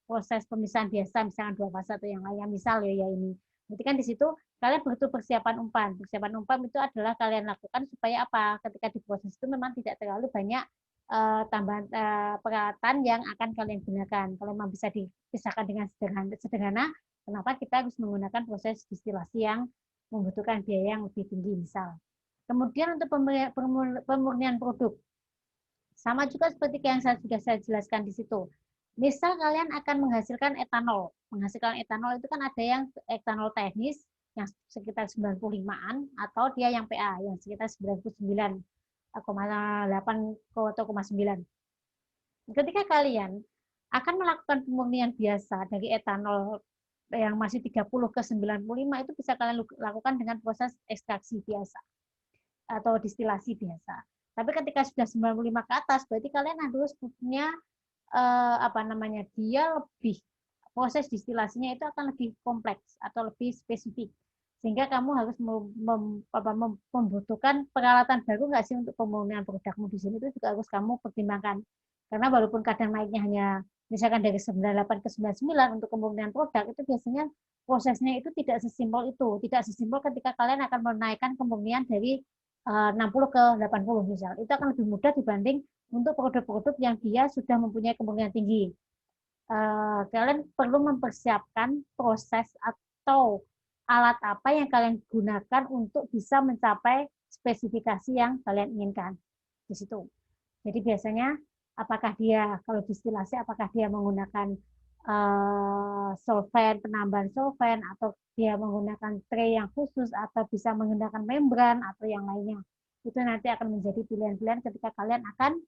proses pemisahan biasa, misalkan 2 fase atau yang lainnya, misal ya ini. Berarti kan di situ kalian butuh persiapan umpan. Persiapan umpan itu adalah kalian lakukan supaya apa? Ketika diproses itu memang tidak terlalu banyak tambahan peralatan yang akan kalian gunakan. Kalau memang bisa dipisahkan dengan sederhana, kenapa kita harus menggunakan proses distilasi yang membutuhkan biaya yang lebih tinggi misal. Kemudian untuk pemurnian produk, sama juga seperti yang sudah saya jelaskan di situ. Misal kalian akan menghasilkan etanol. Menghasilkan etanol itu kan ada yang etanol teknis yang sekitar 95-an atau dia yang PA yang sekitar 99,8 atau 0,9. Ketika kalian akan melakukan pemurnian biasa dari etanol yang masih 30 ke 95 itu bisa kalian lakukan dengan proses ekstraksi biasa atau distilasi biasa. Tapi ketika sudah 95 ke atas berarti kalian harus punya dia lebih proses distilasinya itu akan lebih kompleks atau lebih spesifik sehingga kamu harus membutuhkan peralatan baru nggak sih untuk pemurnian produkmu di sini, itu juga harus kamu pertimbangkan karena walaupun kadang naiknya hanya misalkan dari 98 ke 99 untuk pemurnian produk itu biasanya prosesnya itu tidak sesimpel ketika kalian akan menaikkan pemurnian dari 60 ke 80 misal, itu akan lebih mudah dibanding untuk produk-produk yang dia sudah mempunyai kemungkinan tinggi. Kalian perlu mempersiapkan proses atau alat apa yang kalian gunakan untuk bisa mencapai spesifikasi yang kalian inginkan di situ. Jadi biasanya apakah dia kalau distilasi apakah dia menggunakan solvent, penambahan solvent, atau dia menggunakan tray yang khusus, atau bisa menggunakan membran, atau yang lainnya. Itu nanti akan menjadi pilihan-pilihan ketika kalian akan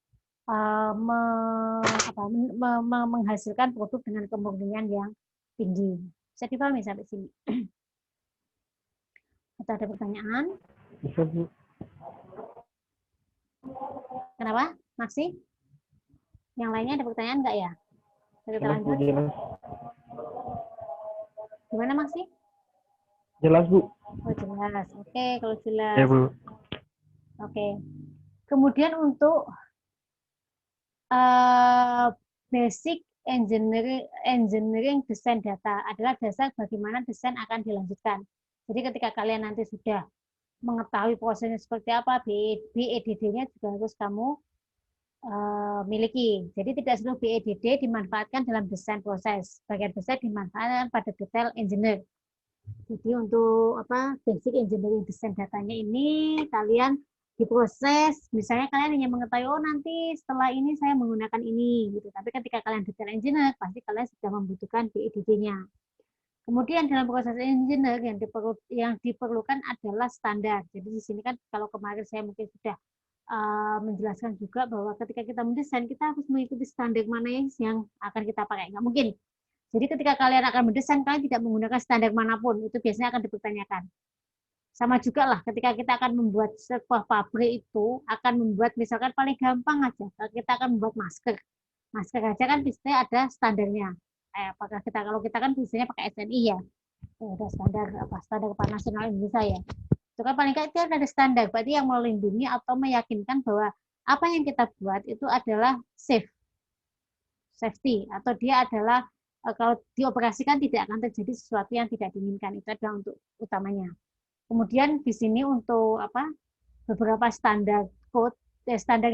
menghasilkan produk dengan kemurnian yang tinggi. Bisa dipahami sampai sini? Atau ada pertanyaan? Bisa, Bu. Kenapa? Maksi? Yang lainnya ada pertanyaan nggak ya? Kita lanjut. Gimana Maksi? Jelas, Bu. Oh, jelas. Oke, kalau jelas. Ya, Bu. Oke. Kemudian untuk basic engineering desain data adalah dasar bagaimana desain akan dilanjutkan. Jadi ketika kalian nanti sudah mengetahui prosesnya seperti apa, BEDD-nya juga harus kamu miliki. Jadi tidak seluruh BEDD dimanfaatkan dalam desain proses. Bagian besar dimanfaatkan pada detail engineer. Jadi untuk basic engineering desain datanya ini kalian diproses, misalnya kalian hanya mengetahui nanti setelah ini saya menggunakan ini gitu. Tapi ketika kalian detail engineer pasti kalian sudah membutuhkan BEDD-nya. Kemudian dalam proses engineer yang diperlukan adalah standar. Jadi di sini kan kalau kemarin saya mungkin sudah menjelaskan juga bahwa ketika kita mendesain kita harus mengikuti standar mana yang akan kita pakai. Nggak mungkin. Jadi ketika kalian akan mendesain kalian tidak menggunakan standar manapun, itu biasanya akan dipertanyakan. Sama juga lah ketika kita akan membuat sebuah pabrik itu akan membuat misalkan paling gampang aja kita akan membuat masker. Masker aja kan biasanya ada standarnya. Apakah kalau kita kan biasanya pakai SNI ya. Ada standar standar nasional Indonesia ya. Itu kan paling nggak itu ada standar, berarti yang melindungi atau meyakinkan bahwa apa yang kita buat itu adalah safe safety, atau dia adalah kalau dioperasikan tidak akan terjadi sesuatu yang tidak diinginkan. Itu adalah untuk utamanya. Kemudian di sini untuk beberapa standar code, standar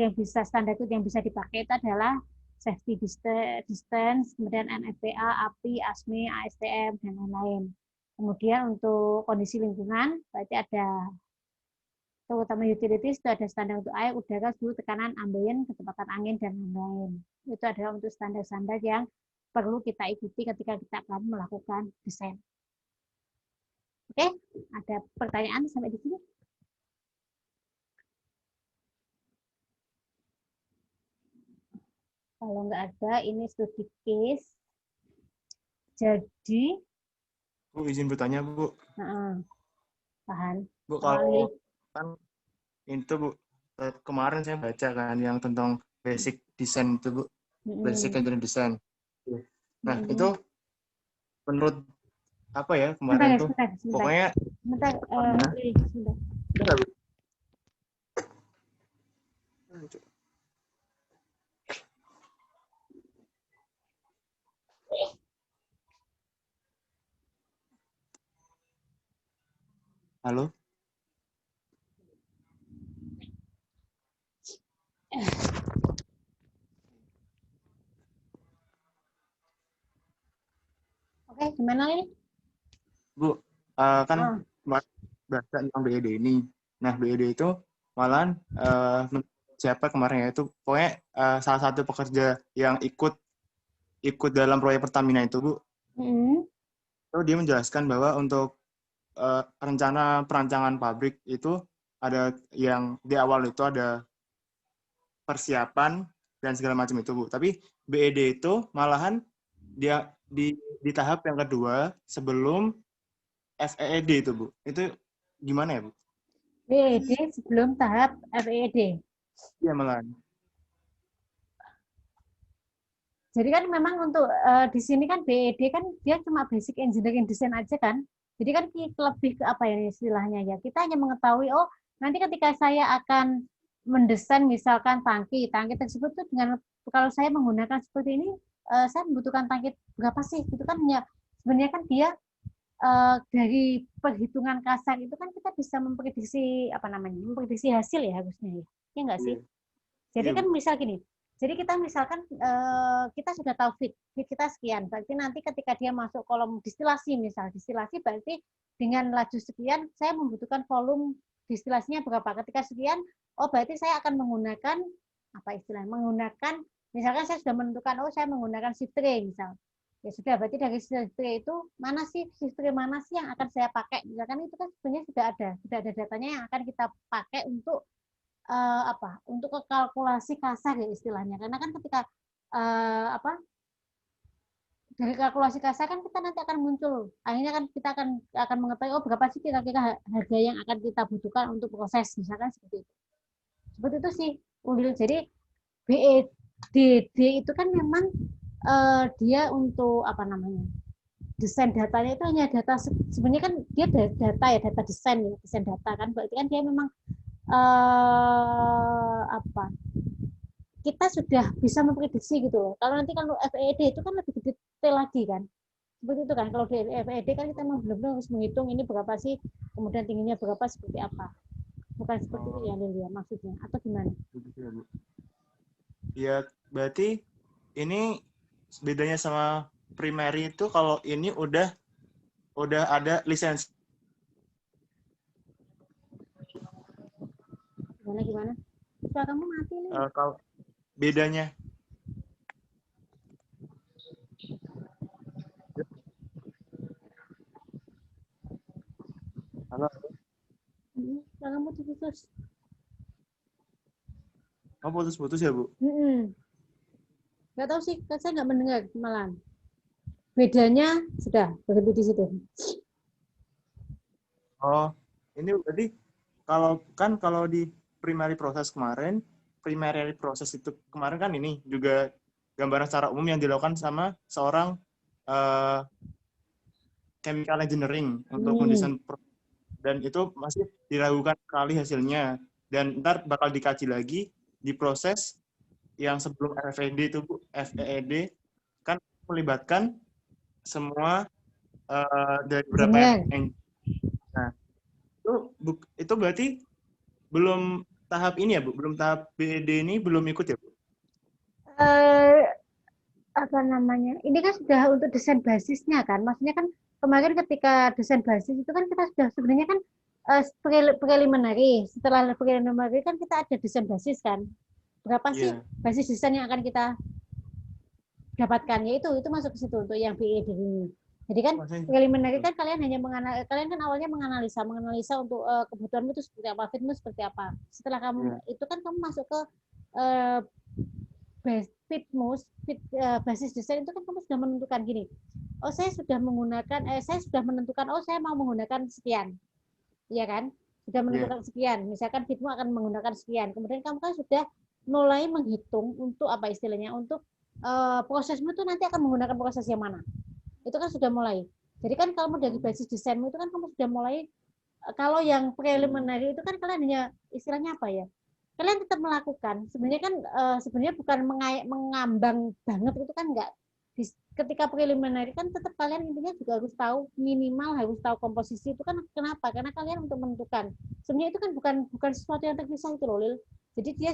code yang bisa dipakai itu adalah safety distance, kemudian NFPA, API, ASME, ASTM, dan lain-lain. Kemudian untuk kondisi lingkungan, berarti ada terutama utilities, itu ada standar untuk air, udara, suhu, tekanan, ambien, kecepatan angin, dan lain-lain. Itu adalah untuk standar-standar yang perlu kita ikuti ketika kita akan melakukan desain. Oke, ada pertanyaan sampai di sini? Kalau nggak ada, ini studi case. Jadi, Bu, izin bertanya, Bu. Tahan. Bu, kalau kan itu, Bu, kemarin saya baca kan yang tentang basic design itu, Bu. Basic engineering design. Nah, itu menurut apa ya kemarin tuh? Pokoknya sebentar. Halo? Oke, gimana ini? Bu, kan baca tentang BED ini. Nah, BED itu malahan siapa kemarin ya itu pokoknya salah satu pekerja yang ikut dalam proyek Pertamina itu, Bu. Itu dia menjelaskan bahwa untuk rencana perancangan pabrik itu ada yang di awal itu ada persiapan dan segala macam itu, Bu. Tapi BED itu malahan dia di tahap yang kedua sebelum FEED itu, Bu. Itu gimana ya, Bu? BED sebelum tahap FEED. Iya, malahan. Jadi kan memang untuk di sini kan BED kan dia cuma basic engineering design aja kan. Jadi kan lebih ke apa ya istilahnya ya. Kita hanya mengetahui nanti ketika saya akan mendesain misalkan tangki tersebut tuh dengan kalau saya menggunakan seperti ini saya membutuhkan tangki berapa sih? Itu kan ya sebenarnya kan dia dari perhitungan kasar itu kan kita bisa memprediksi memprediksi hasil ya harusnya ya. Ya enggak sih? Jadi kan misal gini. Jadi kita misalkan kita sudah tahu fit kita sekian, berarti nanti ketika dia masuk kolom distilasi berarti dengan laju sekian saya membutuhkan volume distilasinya berapa. Ketika sekian, berarti saya akan menggunakan menggunakan misalkan saya sudah menentukan saya menggunakan shift tray misal. Ya sudah, berarti dari shift tray itu shift tray mana sih yang akan saya pakai? Misalkan itu kan sebenarnya sudah ada datanya yang akan kita pakai untuk untuk kalkulasi kasar ya istilahnya, karena kan ketika dari kalkulasi kasar kan kita nanti akan muncul akhirnya kan kita akan mengetahui berapa sih kira-kira harga yang akan kita butuhkan untuk proses misalkan seperti itu sih Ulil. Jadi BEDD itu kan memang dia untuk desain datanya itu hanya data, sebenarnya kan dia data desain data kan, berarti kan dia memang kita sudah bisa memprediksi gitu loh. Kalau nanti FEED itu kan lebih detail lagi kan. Seperti itu kan. Kalau di FEED kan kita memang benar-benar harus menghitung ini berapa sih, kemudian tingginya berapa, seperti apa. Bukan seperti itu ya Lilia maksudnya, atau gimana? Ya, berarti ini bedanya sama primary itu kalau ini udah ada lisensi. Gimana? Suara kamu mati nih. Kalau bedanya. Halo. Suara kamu putus. Oh, putus-putus ya, Bu? Nggak tahu sih, saya nggak mendengar malah. Bedanya sudah berhenti di situ. Oh, ini berarti kalau di primary proses itu kemarin kan ini juga gambaran secara umum yang dilakukan sama seorang chemical engineering untuk mendesain dan itu masih diragukan sekali hasilnya dan ntar bakal dikaji lagi di proses yang sebelum FEED itu Bu, FEED melibatkan semua dari beberapa Engineer. Nah, itu berarti belum tahap ini ya, Bu? Belum tahap BED ini belum ikut ya, Bu? Apa namanya? Ini kan sudah untuk desain basisnya kan. Maksudnya kan kemarin ketika desain basis itu kan kita sudah sebenarnya kan preliminary. Setelah preliminary kan kita ada desain basis kan. Berapa sih basis desain yang akan kita dapatkan? Ya itu masuk ke situ untuk yang BED ini. Jadi kan preliminary kan kalian hanya kalian kan awalnya menganalisa untuk kebutuhanmu itu seperti apa, fitmu seperti apa. Setelah kamu itu kan kamu masuk ke basis desain itu kan kamu sudah menentukan gini. Oh, saya sudah menentukan saya mau menggunakan sekian. Iya kan? Sudah menentukan sekian. Misalkan fitmu akan menggunakan sekian. Kemudian kamu kan sudah mulai menghitung untuk apa istilahnya? Untuk prosesmu itu nanti akan menggunakan proses yang mana. Itu kan sudah mulai. Jadi kan kalau dari basis desainmu itu kan kamu sudah mulai. Kalau yang preliminary itu kan kalian hanya istilahnya apa ya? Kalian tetap melakukan. Sebenarnya kan sebenarnya bukan mengambang banget itu kan enggak. Ketika preliminary kan tetap kalian intinya juga harus tahu minimal harus tahu komposisi itu kan kenapa? Karena kalian untuk menentukan. Sebenarnya itu kan bukan sesuatu yang terpisah itu loh, Lil. Jadi dia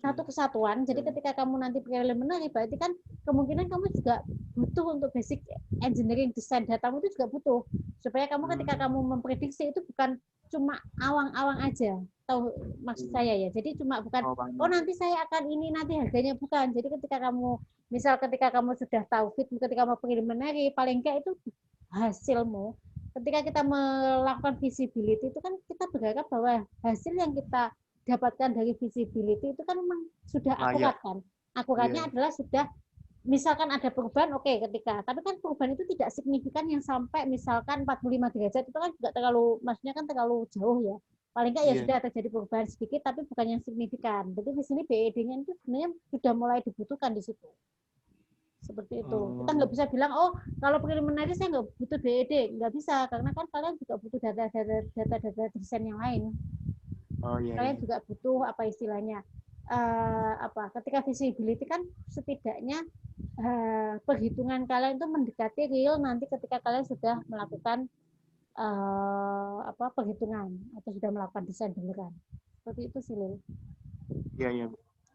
satu kesatuan. Jadi ketika kamu nanti preliminary berarti kan kemungkinan kamu juga butuh untuk basic engineering design datamu itu juga butuh supaya kamu ketika kamu memprediksi itu bukan cuma awang-awang aja. Tahu maksud saya ya. Jadi cuma bukan nanti saya akan ini nanti harganya bukan. Jadi ketika kamu sudah tahu fit ketika mau preliminary paling enggak itu hasilmu. Ketika kita melakukan visibility itu kan kita berharap bahwa hasil yang kita dapatkan dari visibility itu kan memang sudah akurat kan. Akuratnya adalah sudah misalkan ada perubahan tapi kan perubahan itu tidak signifikan yang sampai misalkan 45 derajat itu kan juga maksudnya kan terlalu jauh ya. Paling enggak ya sudah terjadi perubahan sedikit tapi bukan yang signifikan. Jadi di sini BED-nya itu sebenarnya sudah mulai dibutuhkan di situ. Seperti itu. Kita nggak bisa bilang, kalau preliminary saya nggak butuh BED. Nggak bisa, karena kan kalian juga butuh data desain yang lain. Kalian juga butuh apa istilahnya, ketika visibility kan setidaknya perhitungan kalian itu mendekati real nanti ketika kalian sudah melakukan perhitungan atau sudah melakukan desain beneran. Seperti itu sih, Lil. Iya.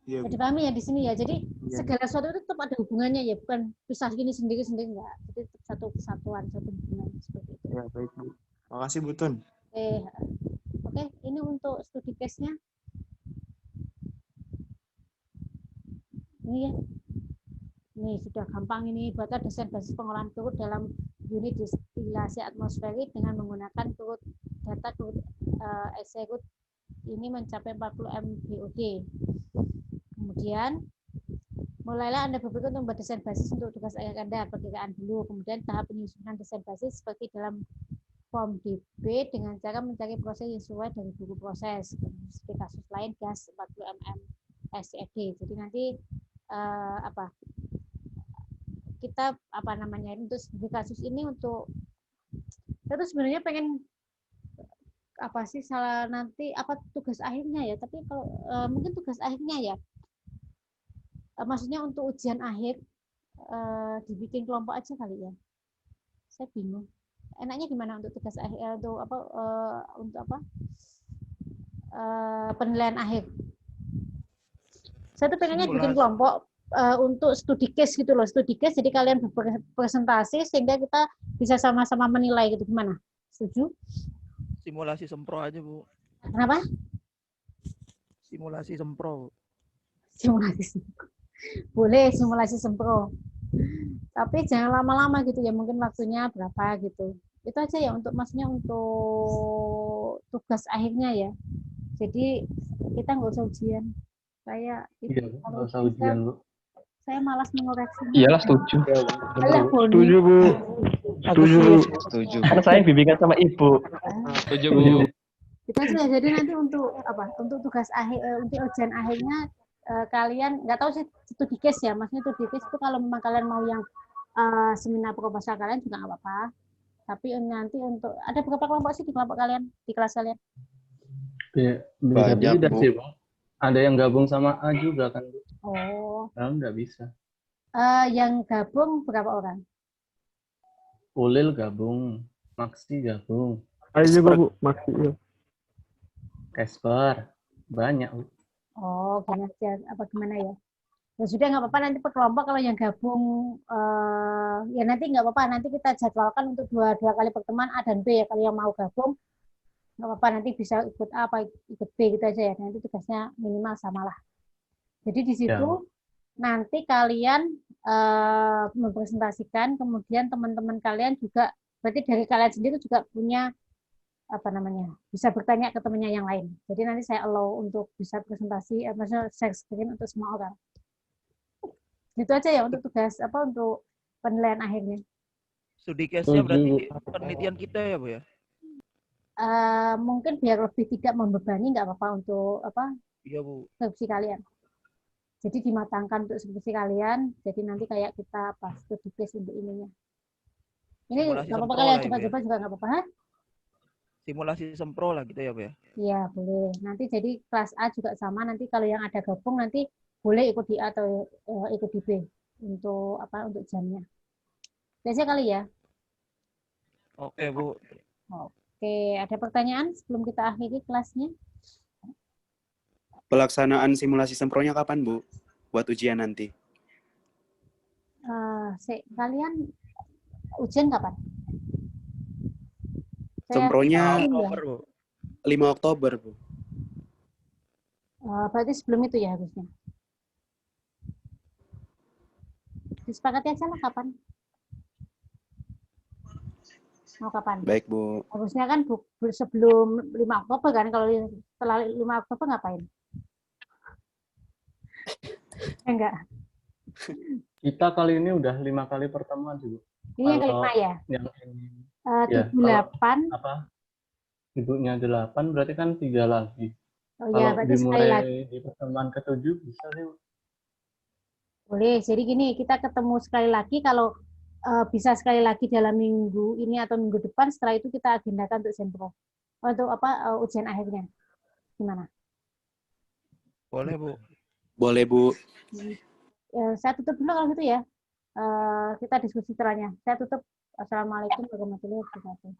Jadi pahami ya di sini ya. Jadi segala sesuatu itu tetap ada hubungannya ya, bukan pisah gini sendiri-sendiri enggak. Jadi tetap satu kesatuan, satu hubungan seperti itu. Ya, baik, Bu. Makasih, Bu Tun. Oke, ini untuk studi case-nya. Ini ya. Ini sudah gampang ini. Buatlah desain basis pengolahan turut dalam unit distilasi atmosferik dengan menggunakan turut data turut execute ini mencapai 40 mBOD. Kemudian mulailah Anda berpikir untuk membuat desain basis untuk tugas akhir Anda, perkiraan dulu. Kemudian tahap penyusunan desain basis seperti dalam form DB dengan cara mencari proses yang sesuai dari buku proses. Seperti kasus lain gas 40 mm SCFD. Jadi nanti kita untuk studi kasus ini untuk kita sebenarnya pengen nanti tugas akhirnya ya, tapi kalau mungkin tugas akhirnya ya maksudnya untuk ujian akhir dibikin kelompok aja kali ya. Saya bingung. Enaknya gimana untuk tugas akhir penilaian akhir? Saya tuh pengennya bikin kelompok untuk studi case gitu loh, studi case jadi kalian berpresentasi sehingga kita bisa sama-sama menilai gitu, gimana? Setuju? Simulasi sempro aja, Bu. Kenapa? Simulasi sempro. Simulasi sempro. Boleh simulasi sempro. Tapi jangan lama-lama gitu ya, mungkin waktunya berapa gitu. Itu aja ya maksudnya untuk tugas akhirnya ya. Jadi kita nggak usah ujian. Saya nggak usah ujian, Bu. Saya malas mengoreksi. Iyalah, setuju. Setuju, Bu. Setuju. Karena saya bimbingan sama Ibu. Setuju, Bu. Itu aja. Jadi nanti untuk tugas akhir, untuk ujian akhirnya kalian nggak tahu sih studi case ya, maksudnya studi case itu kalau memang kalian mau yang seminar proposal kalian juga nggak apa-apa. Tapi nanti untuk ada berapa kelompok sih di kelompok kalian, di kelas kalian? Beda sih, Bang. Ada yang gabung sama A juga kan, Bu. Oh. Kalau nggak bisa. Yang gabung berapa orang? Ulil gabung, Maksi gabung, Ayo juga Bu, Maksi. Ya. Casper, banyak Bu. Oh, gini aja. Apa gimana ya? Ya sudah, nggak apa-apa, nanti per kelompok kalau yang gabung, ya nanti nggak apa-apa, nanti kita jadwalkan untuk dua kali pertemuan A dan B ya. Kalau yang mau gabung, nggak apa-apa, nanti bisa ikut A apa ikut B gitu aja ya. Nanti tugasnya minimal samalah. Jadi di situ nanti kalian mempresentasikan, kemudian teman-teman kalian juga, berarti dari kalian sendiri juga punya apa namanya, bisa bertanya ke temannya yang lain. Jadi nanti saya allow untuk bisa presentasi, maksudnya share screen untuk semua orang. Itu aja ya untuk tugas untuk penilaian akhirnya. Studi case-nya berarti penelitian kita ya, Bu ya? Mungkin biar lebih tidak membebani, nggak apa-apa untuk Iya, Bu. skripsi kalian. Jadi dimatangkan untuk skripsi kalian. Jadi nanti kayak kita studi case untuk ininya. Ini nggak apa-apa kalian coba-coba juga nggak apa-apa. Simulasi sempro lah gitu ya, Bu ya? Iya, boleh. Nanti jadi kelas A juga sama. Nanti kalau yang ada gabung nanti boleh ikut di A atau ikut di B untuk untuk jamnya. Biasa kali ya. Oke, Bu. Oke, ada pertanyaan sebelum kita akhiri kelasnya? Pelaksanaan simulasi sempronya kapan, Bu? Buat ujian nanti. Kalian ujian kapan? Sempronya Oktober, Bu. 5 Oktober, Bu. Berarti sebelum itu ya harusnya. Disepakati aja lah kapan. Mau kapan? Baik, Bu. Harusnya kan sebelum 5 Oktober kan, kalau setelah 5 Oktober ngapain? Enggak. Kita kali ini udah 5 kali pertemuan sih, Bu. Ini yang kelima ya? Yang ini. 8. Ibunya 8, berarti kan 3 lagi. Oh iya, berarti sekali lagi. Di pertemuan ke-7 bisa sih. Boleh, jadi gini, kita ketemu sekali lagi, kalau bisa sekali lagi dalam minggu ini atau minggu depan, setelah itu kita agendakan untuk sempro. Untuk ujian akhirnya. Gimana? Boleh, Bu. Boleh, Bu. Saya tutup dulu kalau gitu ya. Kita diskusi setelahnya. Saya tutup. Assalamualaikum warahmatullahi wabarakatuh.